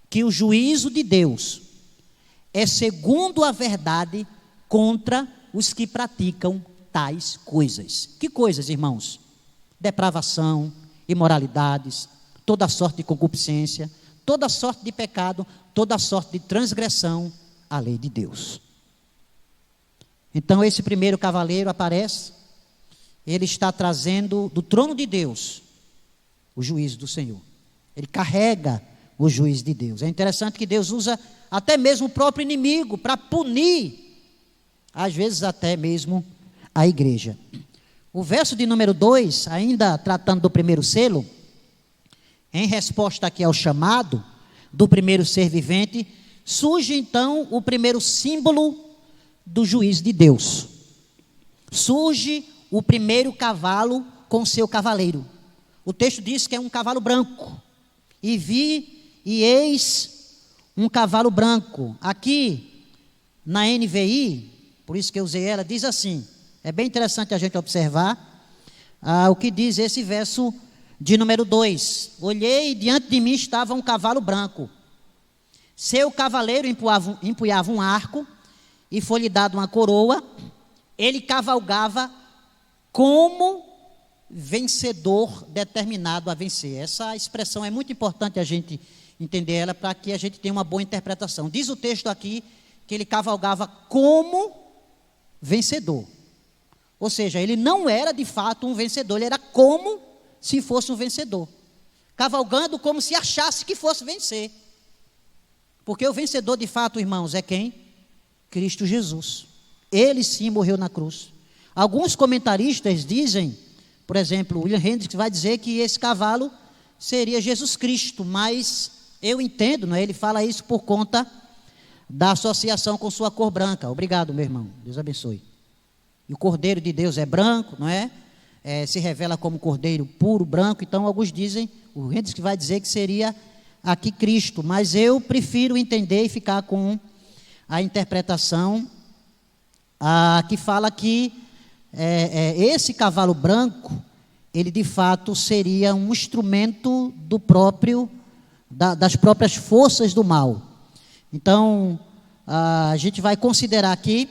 que o juízo de Deus é segundo a verdade contra os que praticam tais coisas. Que coisas, irmãos? Depravação, imoralidades, toda sorte de concupiscência, toda sorte de pecado, toda sorte de transgressão à lei de Deus. Então esse primeiro cavaleiro aparece, ele está trazendo do trono de Deus o juízo do Senhor. Ele carrega o juízo de Deus. É interessante que Deus usa até mesmo o próprio inimigo para punir, às vezes até mesmo a igreja. O verso de número 2, ainda tratando do primeiro selo, em resposta aqui ao chamado do primeiro ser vivente, surge então o primeiro símbolo do juízo de Deus. Surge o primeiro cavalo com seu cavaleiro. O texto diz que é um cavalo branco. E vi e eis um cavalo branco. Aqui na NVI, por isso que eu usei ela, diz assim, é bem interessante a gente observar o que diz esse verso de número 2. Olhei e diante de mim estava um cavalo branco. Seu cavaleiro empunhava um arco e foi-lhe dado uma coroa. Ele cavalgava como vencedor determinado a vencer. Essa expressão é muito importante a gente entender ela para que a gente tenha uma boa interpretação. Diz o texto aqui que ele cavalgava como vencedor. Ou seja, ele não era de fato um vencedor, ele era como se fosse um vencedor, cavalgando como se achasse que fosse vencer, porque o vencedor de fato, irmãos, é quem? Cristo Jesus. Ele sim morreu na cruz. Alguns comentaristas dizem, por exemplo, William Hendricks vai dizer que esse cavalo seria Jesus Cristo, mas eu entendo, não é? Ele fala isso por conta da associação com sua cor branca. Obrigado, meu irmão, Deus abençoe. E o Cordeiro de Deus é branco, não é? Se revela como cordeiro puro, branco. Então alguns dizem, o Hendricks vai dizer que seria aqui Cristo, mas eu prefiro entender e ficar com a interpretação que fala que esse cavalo branco, ele de fato seria um instrumento do próprio, das próprias forças do mal. Então a gente vai considerar aqui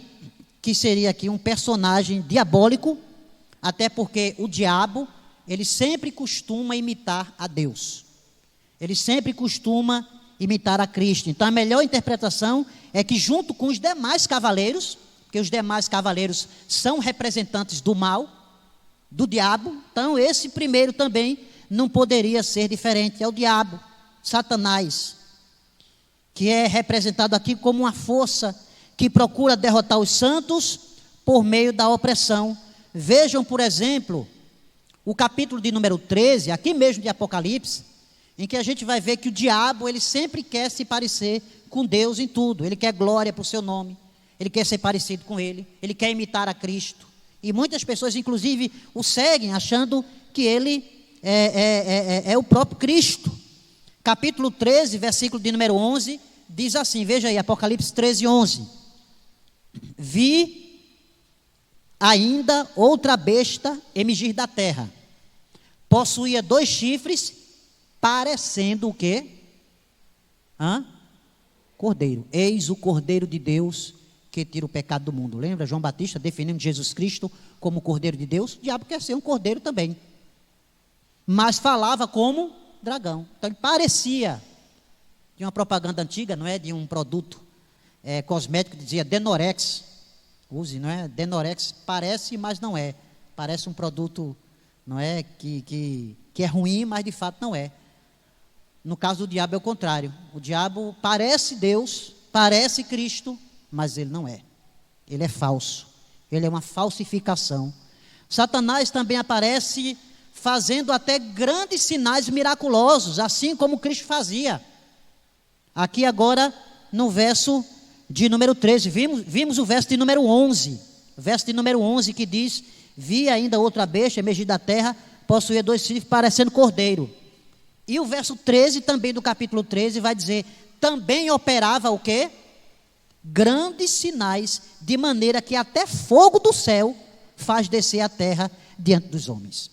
que seria aqui um personagem diabólico, até porque o diabo, ele sempre costuma imitar a Deus. Ele sempre costuma imitar a Cristo. Então a melhor interpretação é que junto com os demais cavaleiros, porque os demais cavaleiros são representantes do mal, do diabo, então esse primeiro também não poderia ser diferente, é o diabo, Satanás, que é representado aqui como uma força que procura derrotar os santos por meio da opressão. Vejam, por exemplo, o capítulo de número 13, aqui mesmo de Apocalipse, em que a gente vai ver que o diabo, ele sempre quer se parecer com Deus em tudo. Ele quer glória para o seu nome, ele quer ser parecido com ele quer imitar a Cristo. E muitas pessoas, inclusive, o seguem achando que ele é o próprio Cristo. Capítulo 13, versículo de número 11, diz assim, veja aí, Apocalipse 13, 11. Vi ainda outra besta emergir da terra. Possuía 2 chifres, parecendo o quê? Cordeiro. Eis o Cordeiro de Deus que tira o pecado do mundo. Lembra João Batista definindo Jesus Cristo como Cordeiro de Deus? O diabo quer ser um cordeiro também. Mas falava como dragão. Então ele parecia. Tinha uma propaganda antiga, não é? De um produto cosmético que dizia Denorex. Use, não é? Denorex parece, mas não é. Parece um produto, não é? Que é ruim, mas de fato não é. No caso do diabo é o contrário. O diabo parece Deus, parece Cristo, mas ele não é. Ele é falso. Ele é uma falsificação. Satanás também aparece fazendo até grandes sinais miraculosos, assim como Cristo fazia. Aqui agora no verso de número 13, vimos o verso de número 11. O verso de número 11 que diz: vi ainda outra besta emergir da terra, possuía 2 chifres, parecendo cordeiro. E o verso 13 também do capítulo 13 vai dizer: também operava o quê? Grandes sinais, de maneira que até fogo do céu faz descer a terra diante dos homens.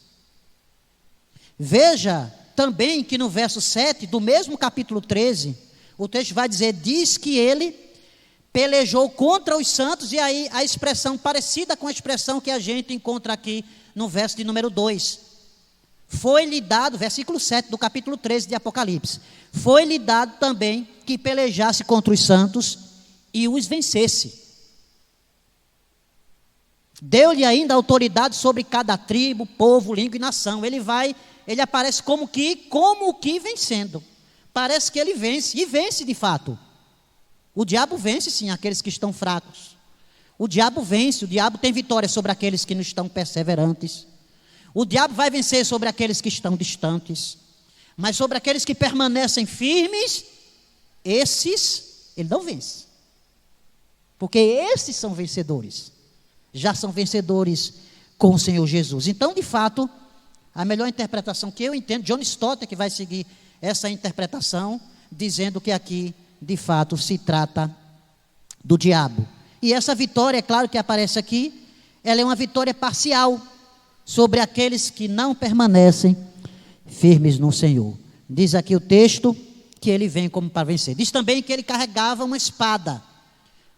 Veja também que no verso 7 do mesmo capítulo 13, o texto vai dizer: diz que ele pelejou contra os santos, e aí a expressão parecida com a expressão que a gente encontra aqui no verso de número 2. Foi-lhe dado, versículo 7 do capítulo 13 de Apocalipse, foi-lhe dado também que pelejasse contra os santos e os vencesse. Deu-lhe ainda autoridade sobre cada tribo, povo, língua e nação. Ele aparece como que vencendo. Parece que ele vence, e vence de fato. O diabo vence sim aqueles que estão fracos. O diabo vence, o diabo tem vitória sobre aqueles que não estão perseverantes. O diabo vai vencer sobre aqueles que estão distantes. Mas sobre aqueles que permanecem firmes, esses ele não vence. Porque esses são vencedores. Já são vencedores com o Senhor Jesus. Então, de fato, a melhor interpretação que eu entendo, John Stott que vai seguir essa interpretação, dizendo que aqui, de fato, se trata do diabo. E essa vitória, é claro que aparece aqui, ela é uma vitória parcial sobre aqueles que não permanecem firmes no Senhor. Diz aqui o texto que ele vem como para vencer. Diz também que ele carregava uma espada,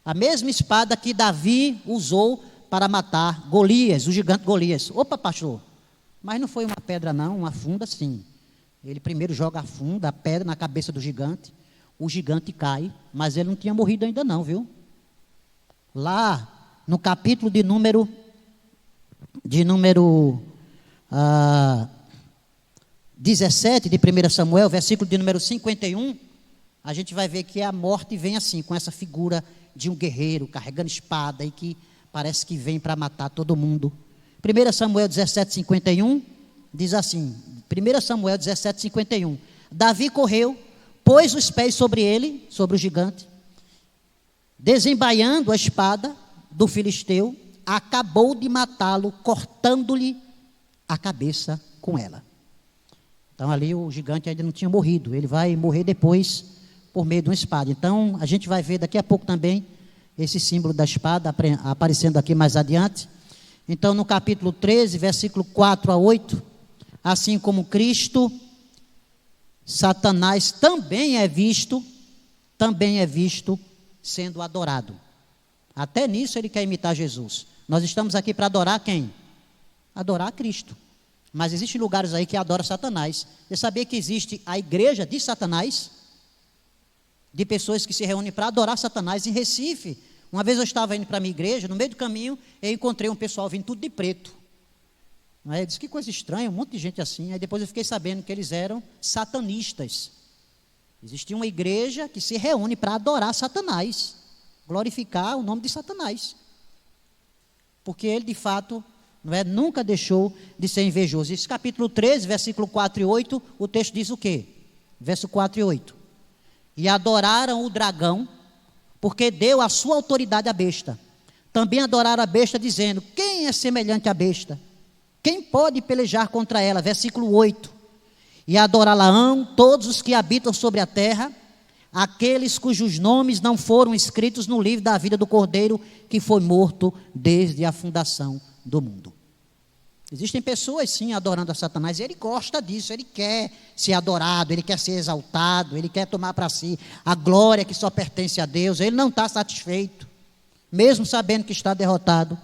a mesma espada que Davi usou para matar Golias, o gigante Golias. Opa, pastor, mas não foi uma pedra não, uma funda sim. Ele primeiro joga a funda, a pedra na cabeça do gigante, o gigante cai, mas ele não tinha morrido ainda não, viu? Lá no capítulo de número 17 de 1 Samuel, versículo de número 51, a gente vai ver que a morte vem assim, com essa figura de um guerreiro carregando espada e que parece que vem para matar todo mundo. 1 Samuel 17, 51 diz assim, 1 Samuel 17, 51, Davi correu, pôs os pés sobre ele, sobre o gigante, desembaiando a espada do filisteu, acabou de matá-lo, cortando-lhe a cabeça com ela. Então ali o gigante ainda não tinha morrido, ele vai morrer depois por meio de uma espada. Então a gente vai ver daqui a pouco também esse símbolo da espada aparecendo aqui mais adiante. Então no capítulo 13, versículo 4 a 8, assim como Cristo, Satanás também é visto sendo adorado. Até nisso ele quer imitar Jesus. Nós estamos aqui para adorar quem? Adorar a Cristo. Mas existem lugares aí que adoram Satanás. Você sabia que existe a igreja de Satanás? De pessoas que se reúnem para adorar Satanás em Recife. Uma vez eu estava indo para a minha igreja, no meio do caminho, eu encontrei um pessoal vindo tudo de preto. Aí eu disse, que coisa estranha, um monte de gente assim. Aí depois eu fiquei sabendo que eles eram satanistas. Existia uma igreja que se reúne para adorar Satanás, glorificar o nome de Satanás. Porque ele, de fato, nunca deixou de ser invejoso. Esse capítulo 13, versículo 4 e 8, o texto diz o quê? Verso 4 e 8. E adoraram o dragão, porque deu a sua autoridade à besta. Também adoraram a besta, dizendo, quem é semelhante à besta? Quem pode pelejar contra ela? Versículo 8. E adorá-la-ão todos os que habitam sobre a terra, aqueles cujos nomes não foram escritos no livro da vida do Cordeiro, que foi morto desde a fundação do mundo. Existem pessoas sim adorando a Satanás, e ele gosta disso, ele quer ser adorado, ele quer ser exaltado, ele quer tomar para si a glória que só pertence a Deus, ele não está satisfeito, mesmo sabendo que está derrotado,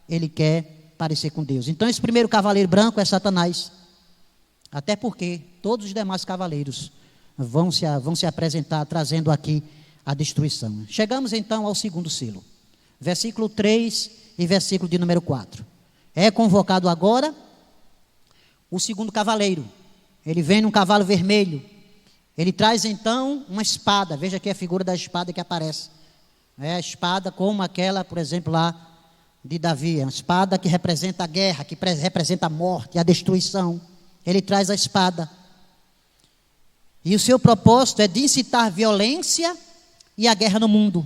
ele quer parecer com Deus. Então esse primeiro cavaleiro branco é Satanás, até porque todos os demais cavaleiros vão se apresentar trazendo aqui a destruição. Chegamos então ao segundo selo, versículo 3 e versículo de número 4. É convocado agora o segundo cavaleiro. Ele vem num cavalo vermelho. Ele traz então uma espada. Veja aqui a figura da espada que aparece. É a espada como aquela, por exemplo, lá de Davi. É uma espada que representa a guerra, que representa a morte, a destruição. Ele traz a espada. E o seu propósito é de incitar violência e a guerra no mundo.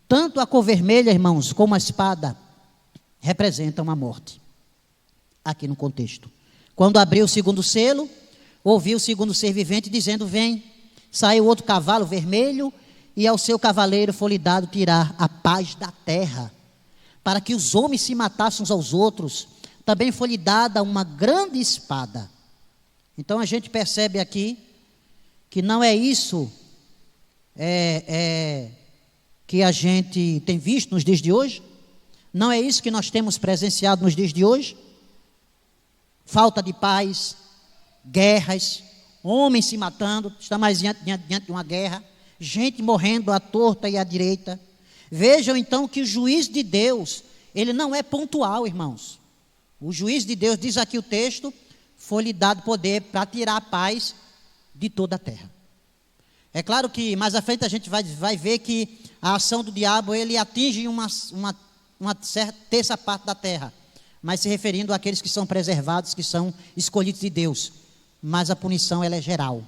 Tanto a cor vermelha, irmãos, como a espada representam a morte. Aqui no contexto. Quando abriu o segundo selo, ouviu o segundo ser vivente dizendo, vem. Saiu outro cavalo vermelho e ao seu cavaleiro foi-lhe dado tirar a paz da terra, para que os homens se matassem uns aos outros. Também foi-lhe dada uma grande espada. Então a gente percebe aqui que não é isso que a gente tem visto nos dias de hoje. Não é isso que nós temos presenciado nos dias de hoje. Falta de paz, guerras, homens se matando, está mais diante de uma guerra, gente morrendo à torta e à direita. Vejam então que o juízo de Deus, ele não é pontual, irmãos. O juízo de Deus, diz aqui o texto, foi-lhe dado poder para tirar a paz de toda a terra. É claro que mais à frente a gente vai ver que a ação do diabo, ele atinge uma terça parte da terra, mas se referindo àqueles que são preservados, que são escolhidos de Deus. Mas a punição, ela é geral.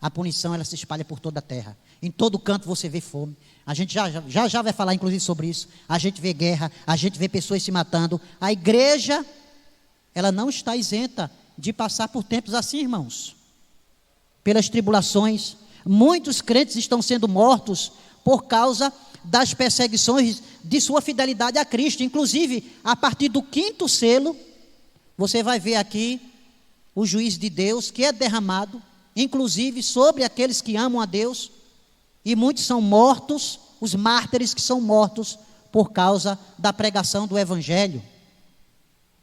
A punição, ela se espalha por toda a terra. Em todo canto você vê fome. A gente já vai falar inclusive sobre isso. A gente vê guerra, a gente vê pessoas se matando. A igreja, ela não está isenta de passar por tempos assim, irmãos. Pelas tribulações. Muitos crentes estão sendo mortos por causa das perseguições de sua fidelidade a Cristo. Inclusive, a partir do 5º selo, você vai ver aqui o juízo de Deus que é derramado, inclusive sobre aqueles que amam a Deus, e muitos são mortos, os mártires que são mortos por causa da pregação do Evangelho.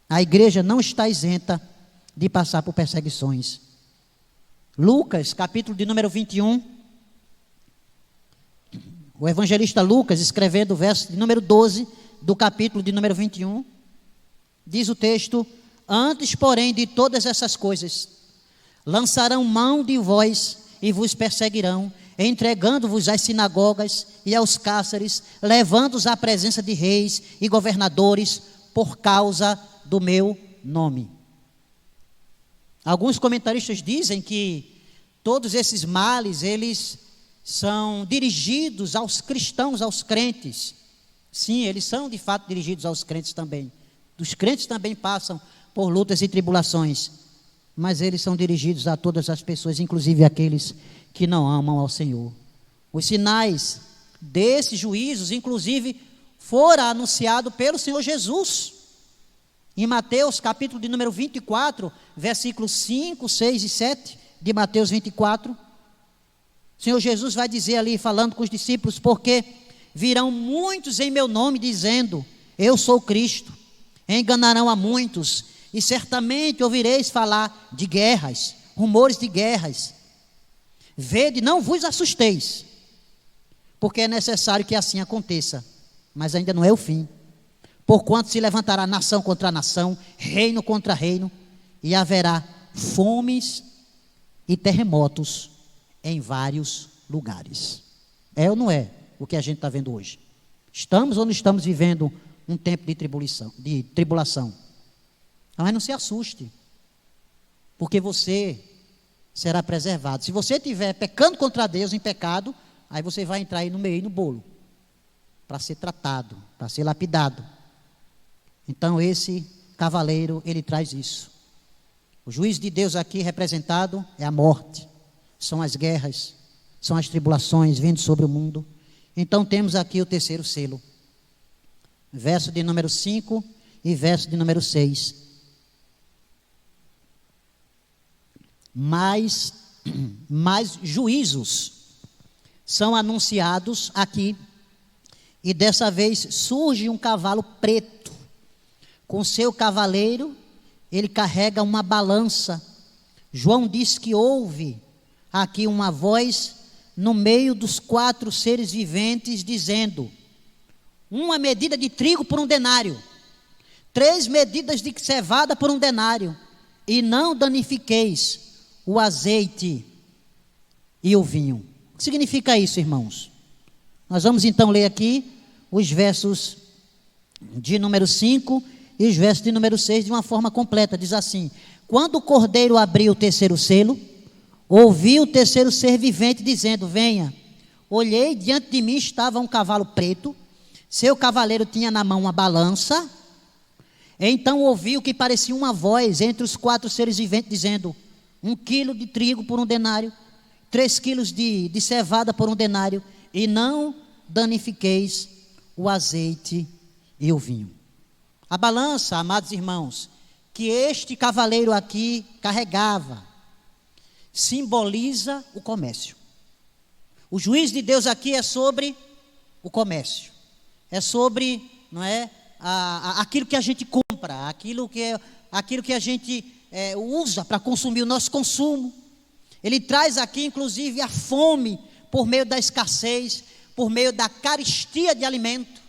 A igreja não está isenta de passar por perseguições. Lucas, capítulo de número 21, o evangelista Lucas, escrevendo o verso de número 12, do capítulo de número 21, diz o texto, antes, porém, de todas essas coisas, lançarão mão de vós e vos perseguirão, entregando-vos às sinagogas e aos cárceres, levando-os à presença de reis e governadores, por causa do meu nome. Alguns comentaristas dizem que todos esses males, eles são dirigidos aos cristãos, aos crentes. Sim, eles são de fato dirigidos aos crentes também. Os crentes também passam por lutas e tribulações, mas eles são dirigidos a todas as pessoas, inclusive aqueles que não amam ao Senhor. Os sinais desses juízos, inclusive, foram anunciados pelo Senhor Jesus. Em Mateus, capítulo de número 24, versículos 5, 6 e 7, de Mateus 24, o Senhor Jesus vai dizer ali, falando com os discípulos, porque virão muitos em meu nome, dizendo, eu sou Cristo, enganarão a muitos, e certamente ouvireis falar de guerras, rumores de guerras. Vede, não vos assusteis, porque é necessário que assim aconteça, mas ainda não é o fim. Porquanto se levantará nação contra nação, reino contra reino, e haverá fomes e terremotos em vários lugares. É ou não é o que a gente está vendo hoje? Estamos ou não estamos vivendo um tempo de tribulação? Mas não se assuste, porque você será preservado. Se você estiver pecando contra Deus em pecado, aí você vai entrar aí no meio, no bolo, para ser tratado, para ser lapidado. Então esse cavaleiro, ele traz isso. O juízo de Deus aqui representado é a morte, são as guerras, são as tribulações vindo sobre o mundo. Então temos aqui o terceiro selo, verso de número 5 e verso de número 6. Mais juízos são anunciados aqui, e dessa vez surge um cavalo preto, com seu cavaleiro, ele carrega uma balança. João diz que ouve aqui uma voz no meio dos 4 seres viventes, dizendo: 1 medida de trigo por 1 denário, 3 medidas de cevada por 1 denário, e não danifiqueis o azeite e o vinho. O que significa isso, irmãos? Nós vamos então ler aqui os versos de número 5 e os versos de número 6 de uma forma completa. Diz assim: quando o cordeiro abriu o terceiro selo, ouvi o terceiro ser vivente dizendo: venha. Olhei, diante de mim estava um cavalo preto, seu cavaleiro tinha na mão uma balança. Então ouvi o que parecia uma voz entre os 4 seres viventes dizendo: 1 quilo de trigo por 1 denário, 3 quilos de cevada por 1 denário, e não danifiqueis o azeite e o vinho. A balança, amados irmãos, que este cavaleiro aqui carregava, simboliza o comércio. O juízo de Deus aqui é sobre o comércio, é sobre, não é, aquilo que a gente compra, aquilo que a gente usa para consumir, o nosso consumo. Ele traz aqui inclusive a fome por meio da escassez, por meio da carestia de alimento.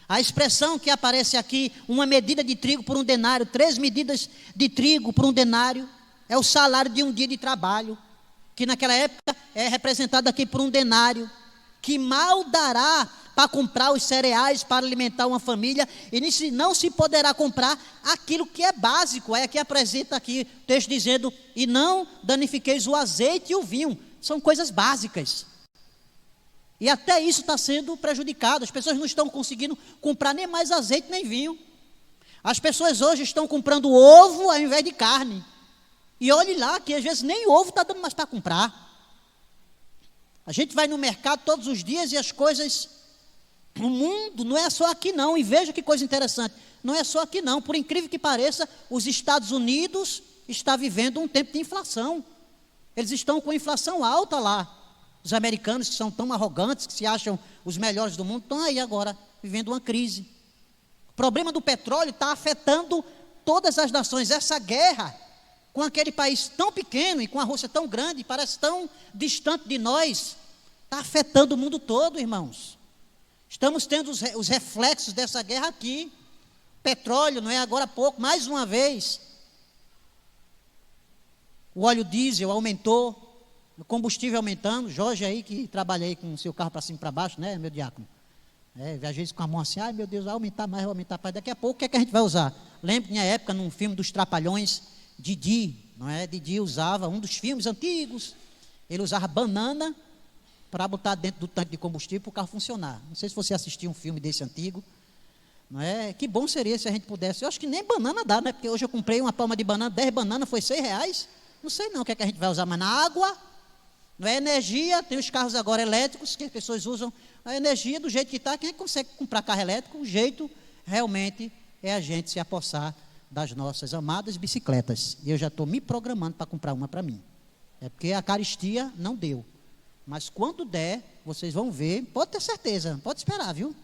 A expressão que aparece aqui, 1 medida de trigo por 1 denário, 3 medidas de trigo por 1 denário, é o salário de um dia de trabalho, que naquela época é representado aqui por 1 denário, que mal dará para comprar os cereais, para alimentar uma família, e não se poderá comprar aquilo que é básico. Aí aqui apresenta aqui o texto dizendo: e não danifiqueis o azeite e o vinho. São coisas básicas. E até isso está sendo prejudicado. As pessoas não estão conseguindo comprar nem mais azeite nem vinho. As pessoas hoje estão comprando ovo ao invés de carne. E olhe lá que às vezes nem ovo está dando mais para comprar. A gente vai no mercado todos os dias e as coisas... O mundo não é só aqui não. E veja que coisa interessante. Não é só aqui não. Por incrível que pareça, os Estados Unidos está vivendo um tempo de inflação. Eles estão com inflação alta lá. Os americanos, que são tão arrogantes, que se acham os melhores do mundo, estão aí agora vivendo uma crise. O problema do petróleo está afetando todas as nações. Essa guerra com aquele país tão pequeno e com a Rússia tão grande, parece tão distante de nós, está afetando o mundo todo, irmãos. Estamos tendo os reflexos dessa guerra aqui. Petróleo, não é agora há pouco, mais uma vez. O óleo diesel aumentou. O combustível aumentando. Jorge aí, que trabalha aí com o seu carro para cima e para baixo, né, meu diácono? Às vezes com a mão assim: ai meu Deus, vai aumentar mais, vai aumentar mais. Daqui a pouco, o que é que a gente vai usar? Lembro que na época, num filme dos Trapalhões, Didi, não é? Didi usava, um dos filmes antigos, ele usava banana para botar dentro do tanque de combustível para o carro funcionar. Não sei se você assistiu um filme desse antigo, não é? Que bom seria se a gente pudesse. Eu acho que nem banana dá, né? Porque hoje eu comprei uma palma de banana, 10 bananas, foi R$6. Não sei não o que é que a gente vai usar, mas na água... Não é energia, tem os carros agora elétricos, que as pessoas usam a energia do jeito que está. Quem é que consegue comprar carro elétrico? O jeito realmente é a gente se apossar das nossas amadas bicicletas. E eu já estou me programando para comprar uma para mim. É porque a caristia não deu. Mas quando der, vocês vão ver, pode ter certeza, pode esperar, viu?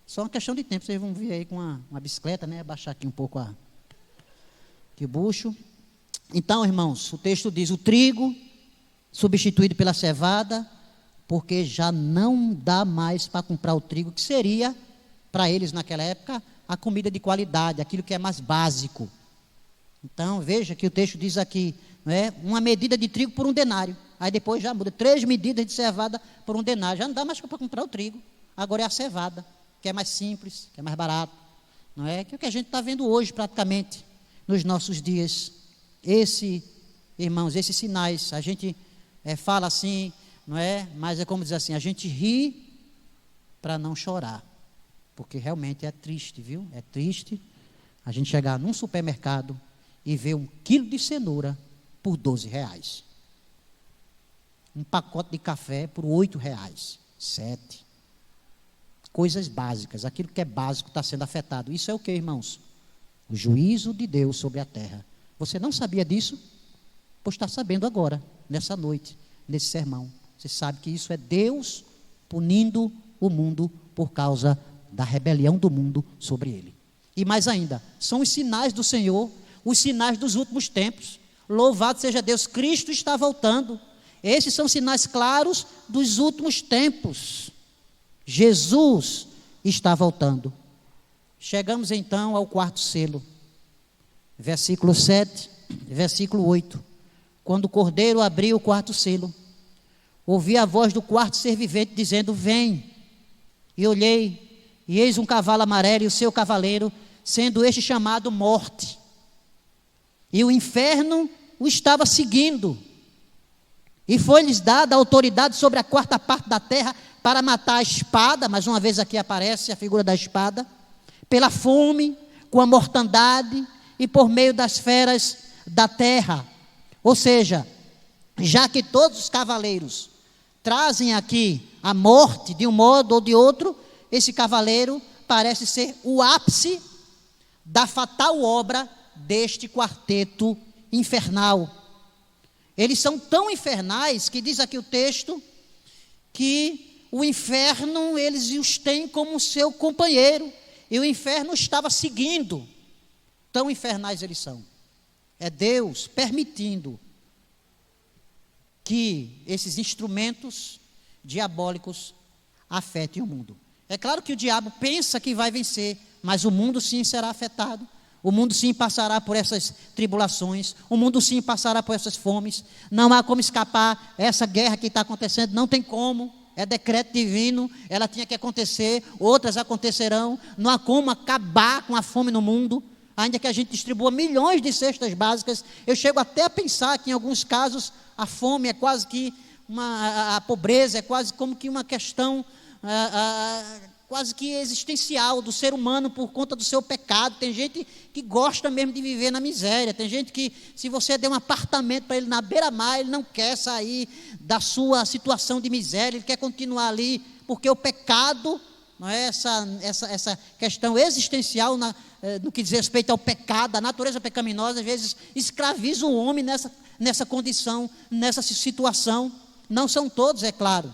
Só uma questão de tempo, vocês vão vir aí com uma bicicleta, né? Abaixar aqui um pouco Que bucho. Então, irmãos, o texto diz: o trigo substituído pela cevada, porque já não dá mais para comprar o trigo, que seria, para eles naquela época, a comida de qualidade, aquilo que é mais básico. Então, veja que o texto diz aqui, não é? Uma medida de trigo por 1 denário. Aí depois já muda, 3 medidas de cevada por 1 denário. Já não dá mais para comprar o trigo. Agora é a cevada, que é mais simples, que é mais barato. Não é? Que é o que a gente está vendo hoje, praticamente, nos nossos dias. Irmãos, esses sinais, a gente fala assim, não é? Mas é como dizer assim, a gente ri para não chorar. Porque realmente é triste, viu? É triste a gente chegar num supermercado e ver 1 quilo de cenoura por R$12. Um pacote de café por R$8, 7. Coisas básicas, aquilo que é básico está sendo afetado. Isso é o que, irmãos? O juízo de Deus sobre a terra. Você não sabia disso? Pois está sabendo agora, nessa noite, nesse sermão. Você sabe que isso é Deus punindo o mundo por causa da rebelião do mundo sobre ele. E mais ainda, são os sinais do Senhor, os sinais dos últimos tempos. Louvado seja Deus, Cristo está voltando. Esses são sinais claros dos últimos tempos. Jesus está voltando. Chegamos então ao 4º selo. Versículo 7, versículo 8. Quando o Cordeiro abriu o 4º selo, ouvi a voz do 4º ser vivente dizendo: vem. E olhei, e eis um cavalo amarelo e o seu cavaleiro, sendo este chamado Morte. E o inferno o estava seguindo. E foi-lhes dada a autoridade sobre a 4ª parte da terra para matar a espada, mais uma vez aqui aparece a figura da espada, pela fome, com a mortandade e por meio das feras da terra. Ou seja, já que todos os cavaleiros trazem aqui a morte de um modo ou de outro, esse cavaleiro parece ser o ápice da fatal obra deste quarteto infernal. Eles são tão infernais que diz aqui o texto que o inferno eles os têm como seu companheiro e o inferno estava seguindo. Tão infernais eles são. É Deus permitindo que esses instrumentos diabólicos afetem o mundo. É claro que o diabo pensa que vai vencer, mas o mundo sim será afetado. O mundo sim passará por essas tribulações, o mundo sim passará por essas fomes. Não há como escapar. Essa guerra que está acontecendo, não tem como. É decreto divino, ela tinha que acontecer, outras acontecerão. Não há como acabar com a fome no mundo, ainda que a gente distribua milhões de cestas básicas. Eu chego até a pensar que em alguns casos a fome é quase que a pobreza é quase como que uma questão quase que existencial do ser humano por conta do seu pecado. Tem gente que gosta mesmo de viver na miséria. Tem gente que, se você der um apartamento para ele na beira-mar, ele não quer sair da sua situação de miséria, ele quer continuar ali, porque o pecado, não é? Essa questão existencial no que diz respeito ao pecado, a natureza pecaminosa, às vezes escraviza o homem nessa condição, nessa situação. Não são todos, é claro.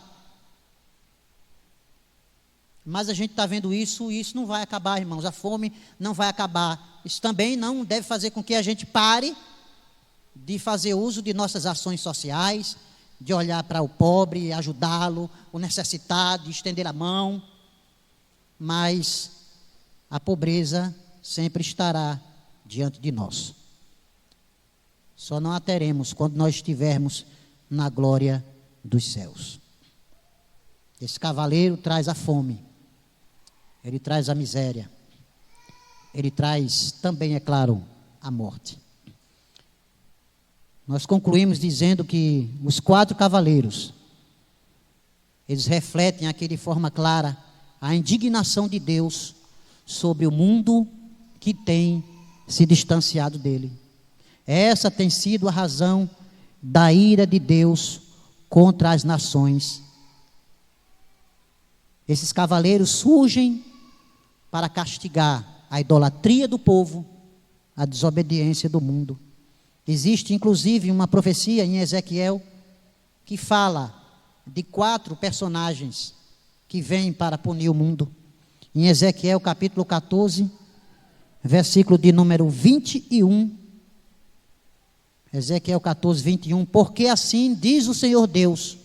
Mas a gente está vendo isso e isso não vai acabar, irmãos. A fome não vai acabar. Isso também não deve fazer com que a gente pare de fazer uso de nossas ações sociais, de olhar para o pobre, ajudá-lo, o necessitado, estender a mão. Mas a pobreza sempre estará diante de nós. Só não a teremos quando nós estivermos na glória dos céus. Esse cavaleiro traz a fome. Ele traz a miséria. Ele traz também, é claro, a morte. Nós concluímos dizendo que os 4 cavaleiros, eles refletem aqui de forma clara a indignação de Deus sobre o mundo que tem se distanciado dele. Essa tem sido a razão da ira de Deus contra as nações. Esses cavaleiros surgem para castigar a idolatria do povo, a desobediência do mundo. Existe inclusive uma profecia em Ezequiel que fala de 4 personagens que vêm para punir o mundo. Em Ezequiel capítulo 14, versículo de número 21 Ezequiel 14, 21. Porque assim diz o Senhor Deus: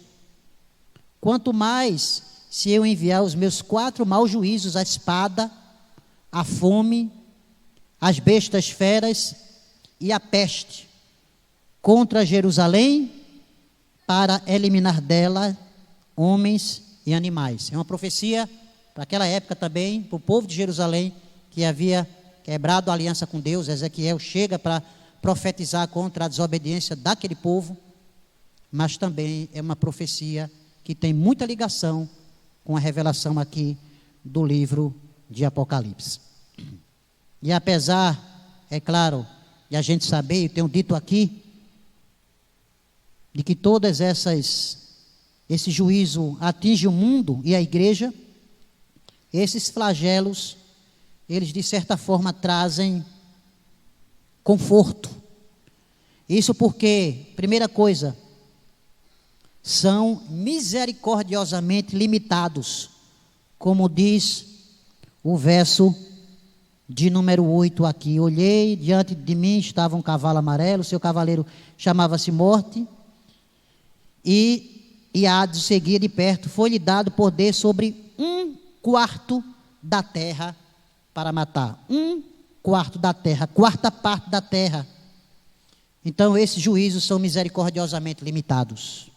quanto mais se eu enviar os meus 4 maus juízos, a espada, a fome, as bestas feras e a peste, contra Jerusalém, para eliminar dela homens e animais. É uma profecia para aquela época também, para o povo de Jerusalém, que havia quebrado a aliança com Deus. Ezequiel chega para profetizar contra a desobediência daquele povo, mas também é uma profecia que tem muita ligação com a revelação aqui do livro de Apocalipse. E apesar, é claro, de a gente saber, eu tenho dito aqui, de que todas esse juízo atinge o mundo e a igreja, esses flagelos, eles de certa forma trazem conforto. Isso porque, primeira coisa, são misericordiosamente limitados, como diz o verso de número 8 aqui. Olhei, diante de mim estava um cavalo amarelo, seu cavaleiro chamava-se Morte, e Hades seguia de perto. Foi-lhe dado poder sobre 1/4 da terra para matar. 1/4 da terra, quarta parte da terra. Então esses juízos são misericordiosamente limitados.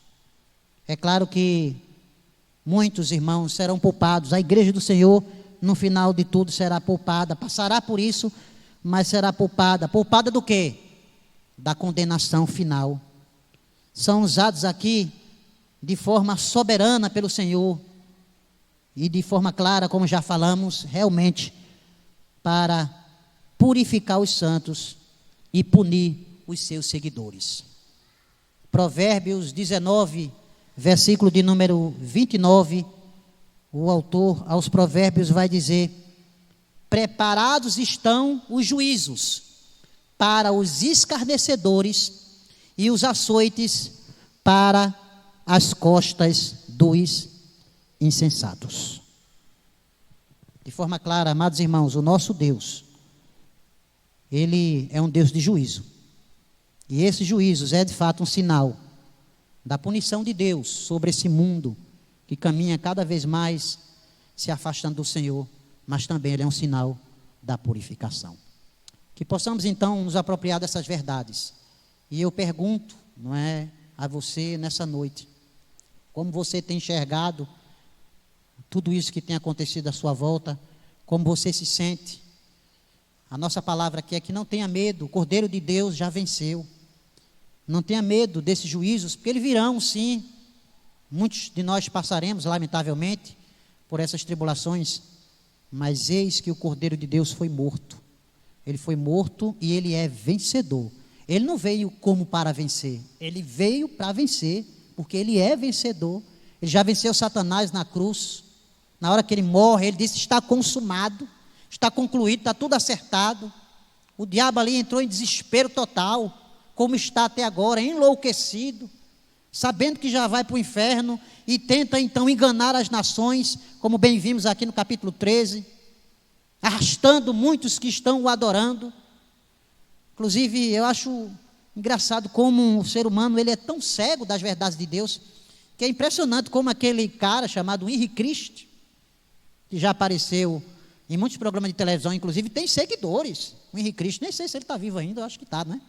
É claro que muitos irmãos serão poupados. A igreja do Senhor, no final de tudo, será poupada. Passará por isso, mas será poupada. Poupada do quê? Da condenação final. São usados aqui de forma soberana pelo Senhor e de forma clara, como já falamos, realmente para purificar os santos e punir os seus seguidores. Provérbios 19, versículo de número 29, o autor aos Provérbios vai dizer: preparados estão os juízos para os escarnecedores e os açoites para as costas dos insensatos. De forma clara, amados irmãos, o nosso Deus, Ele é um Deus de juízo. E esses juízos é de fato um sinal da punição de Deus sobre esse mundo que caminha cada vez mais se afastando do Senhor, mas também ele é um sinal da purificação. Que possamos então nos apropriar dessas verdades. E eu pergunto, não é, a você nessa noite, como você tem enxergado tudo isso que tem acontecido à sua volta, como você se sente? A nossa palavra aqui é que não tenha medo, o Cordeiro de Deus já venceu. Não tenha medo desses juízos, porque eles virão sim. Muitos de nós passaremos, lamentavelmente, por essas tribulações, mas eis que o Cordeiro de Deus foi morto. Ele foi morto e ele é vencedor. Ele não veio como para vencer, ele veio para vencer, porque ele é vencedor. Ele já venceu Satanás na cruz. Na hora que ele morre, ele disse: está consumado, está concluído, está tudo acertado. O diabo ali entrou em desespero total, como está até agora, enlouquecido, sabendo que já vai para o inferno, e tenta então enganar as nações, como bem vimos aqui no capítulo 13, arrastando muitos que estão o adorando. Inclusive, eu acho engraçado como o ser humano ele é tão cego das verdades de Deus, que é impressionante como aquele cara chamado Henrique Cristo, que já apareceu em muitos programas de televisão, inclusive, tem seguidores. O Henrique Cristo, nem sei se ele está vivo ainda, eu acho que está, né?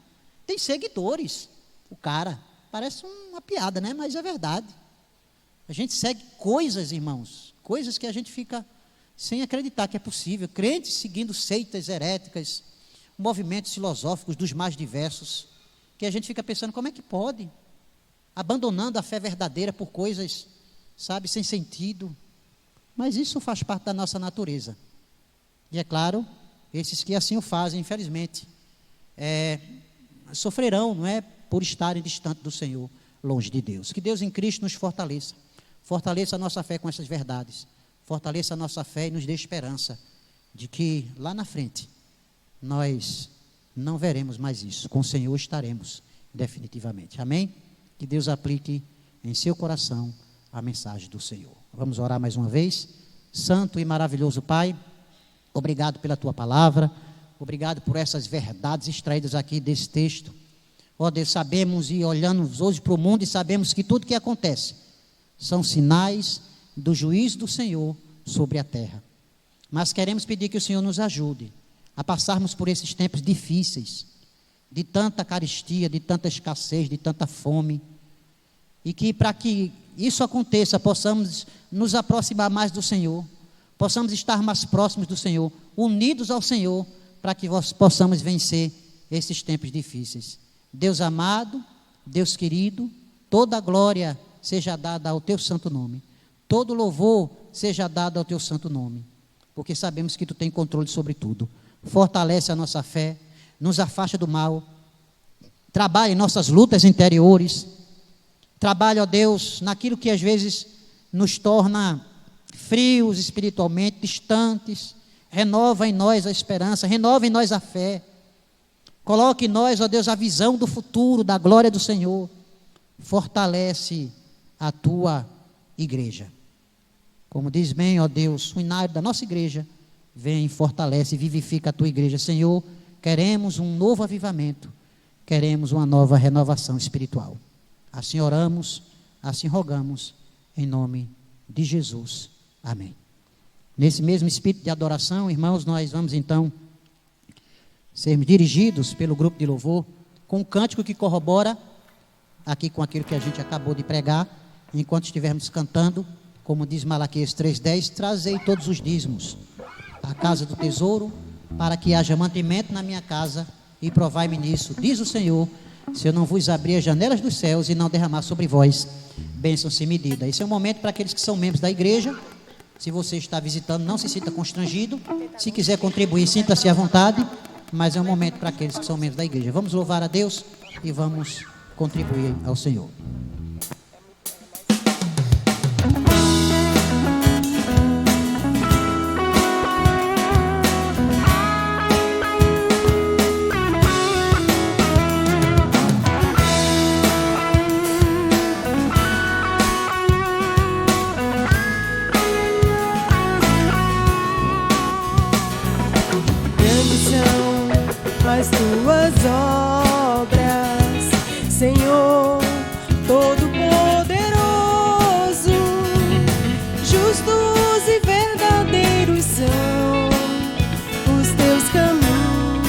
Tem seguidores, o cara. Parece uma piada, né? Mas é verdade. A gente segue coisas, irmãos, coisas que a gente fica sem acreditar que é possível. Crentes seguindo seitas heréticas, movimentos filosóficos dos mais diversos, que a gente fica pensando, como é que pode? Abandonando a fé verdadeira por coisas, sabe, sem sentido. Mas isso faz parte da nossa natureza. E é claro, esses que assim o fazem, infelizmente, sofrerão, não é? Por estarem distantes do Senhor, longe de Deus. Que Deus em Cristo nos fortaleça. Fortaleça a nossa fé com essas verdades. Fortaleça a nossa fé e nos dê esperança de que lá na frente nós não veremos mais isso. Com o Senhor estaremos definitivamente. Amém? Que Deus aplique em seu coração a mensagem do Senhor. Vamos orar mais uma vez. Santo e maravilhoso Pai, obrigado pela Tua palavra. Obrigado por essas verdades extraídas aqui desse texto. Ó Deus, sabemos e olhamos hoje para o mundo e sabemos que tudo que acontece são sinais do juízo do Senhor sobre a terra. Mas queremos pedir que o Senhor nos ajude a passarmos por esses tempos difíceis, de tanta carestia, de tanta escassez, de tanta fome, e que para que isso aconteça, possamos nos aproximar mais do Senhor, possamos estar mais próximos do Senhor, unidos ao Senhor, para que possamos vencer esses tempos difíceis. Deus amado, Deus querido, toda a glória seja dada ao teu santo nome, todo louvor seja dado ao teu santo nome, porque sabemos que tu tem controle sobre tudo. Fortalece a nossa fé, nos afasta do mal, trabalha em nossas lutas interiores, trabalha, ó Deus, naquilo que às vezes nos torna frios espiritualmente, distantes. Renova em nós a esperança, renova em nós a fé, coloque em nós, ó Deus, a visão do futuro, da glória do Senhor. Fortalece a tua igreja, como diz bem, ó Deus, o inário da nossa igreja, vem, fortalece e vivifica a tua igreja. Senhor, queremos um novo avivamento, queremos uma nova renovação espiritual. Assim oramos, assim rogamos, em nome de Jesus. Amém. Nesse mesmo espírito de adoração, irmãos, nós vamos então sermos dirigidos pelo grupo de louvor com um cântico que corrobora aqui com aquilo que a gente acabou de pregar, enquanto estivermos cantando, como diz Malaquias 3:10, trazei todos os dízimos à casa do tesouro, para que haja mantimento na minha casa, e provai-me nisso, diz o Senhor, se eu não vos abrir as janelas dos céus e não derramar sobre vós bênção sem medida. Esse é um momento para aqueles que são membros da igreja. Se você está visitando, não se sinta constrangido. Se quiser contribuir, sinta-se à vontade, mas é um momento para aqueles que são membros da igreja. Vamos louvar a Deus e vamos contribuir ao Senhor. As tuas obras, Senhor Todo-Poderoso, justos e verdadeiros são os teus caminhos.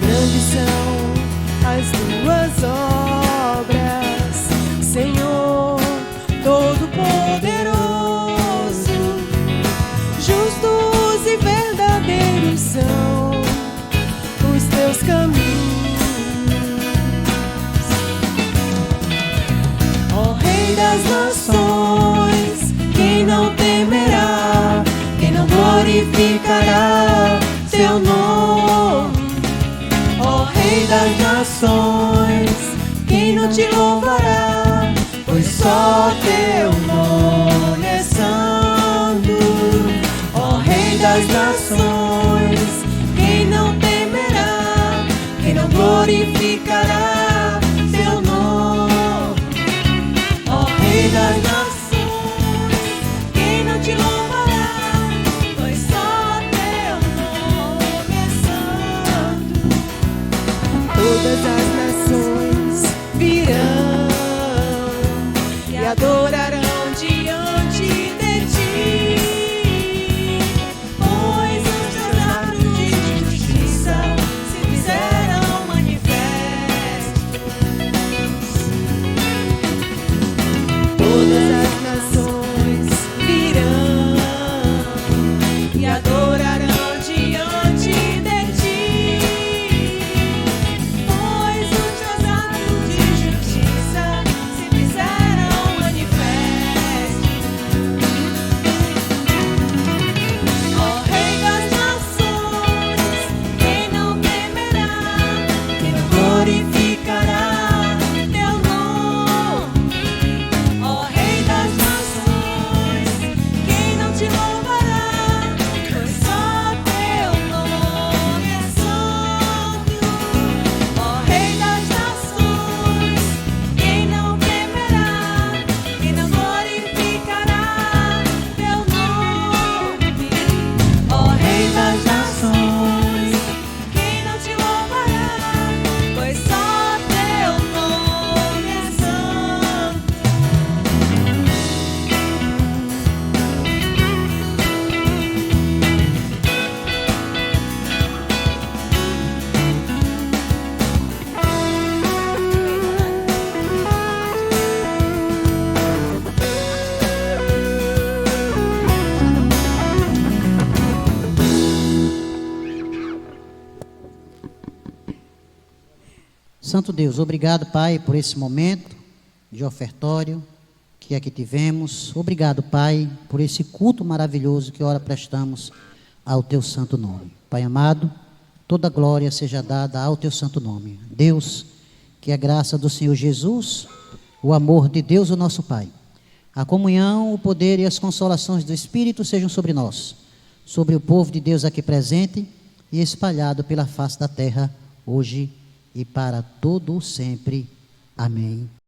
Grandes são as tuas obras, Senhor Todo-Poderoso, justos e verdadeiros são os teus caminhos. Ó Rei das nações, quem não temerá, quem não glorificará teu nome? Ó Rei das nações, quem não te louvará, pois só teu nome é santo. Ó Rei das nações, quem não temerá, quem não glorificará teu nome? Ó Rei das nações, quem não te louvará, pois só teu nome é santo. Todas as nações virão e adorarão diante de ti, pois Santo Deus, obrigado, Pai, por esse momento de ofertório que aqui tivemos. Obrigado, Pai, por esse culto maravilhoso que ora prestamos ao Teu santo nome. Pai amado, toda glória seja dada ao Teu santo nome. Deus, que a graça do Senhor Jesus, o amor de Deus, o nosso Pai, a comunhão, o poder e as consolações do Espírito sejam sobre nós, sobre o povo de Deus aqui presente e espalhado pela face da terra, hoje e para todo sempre. Amém.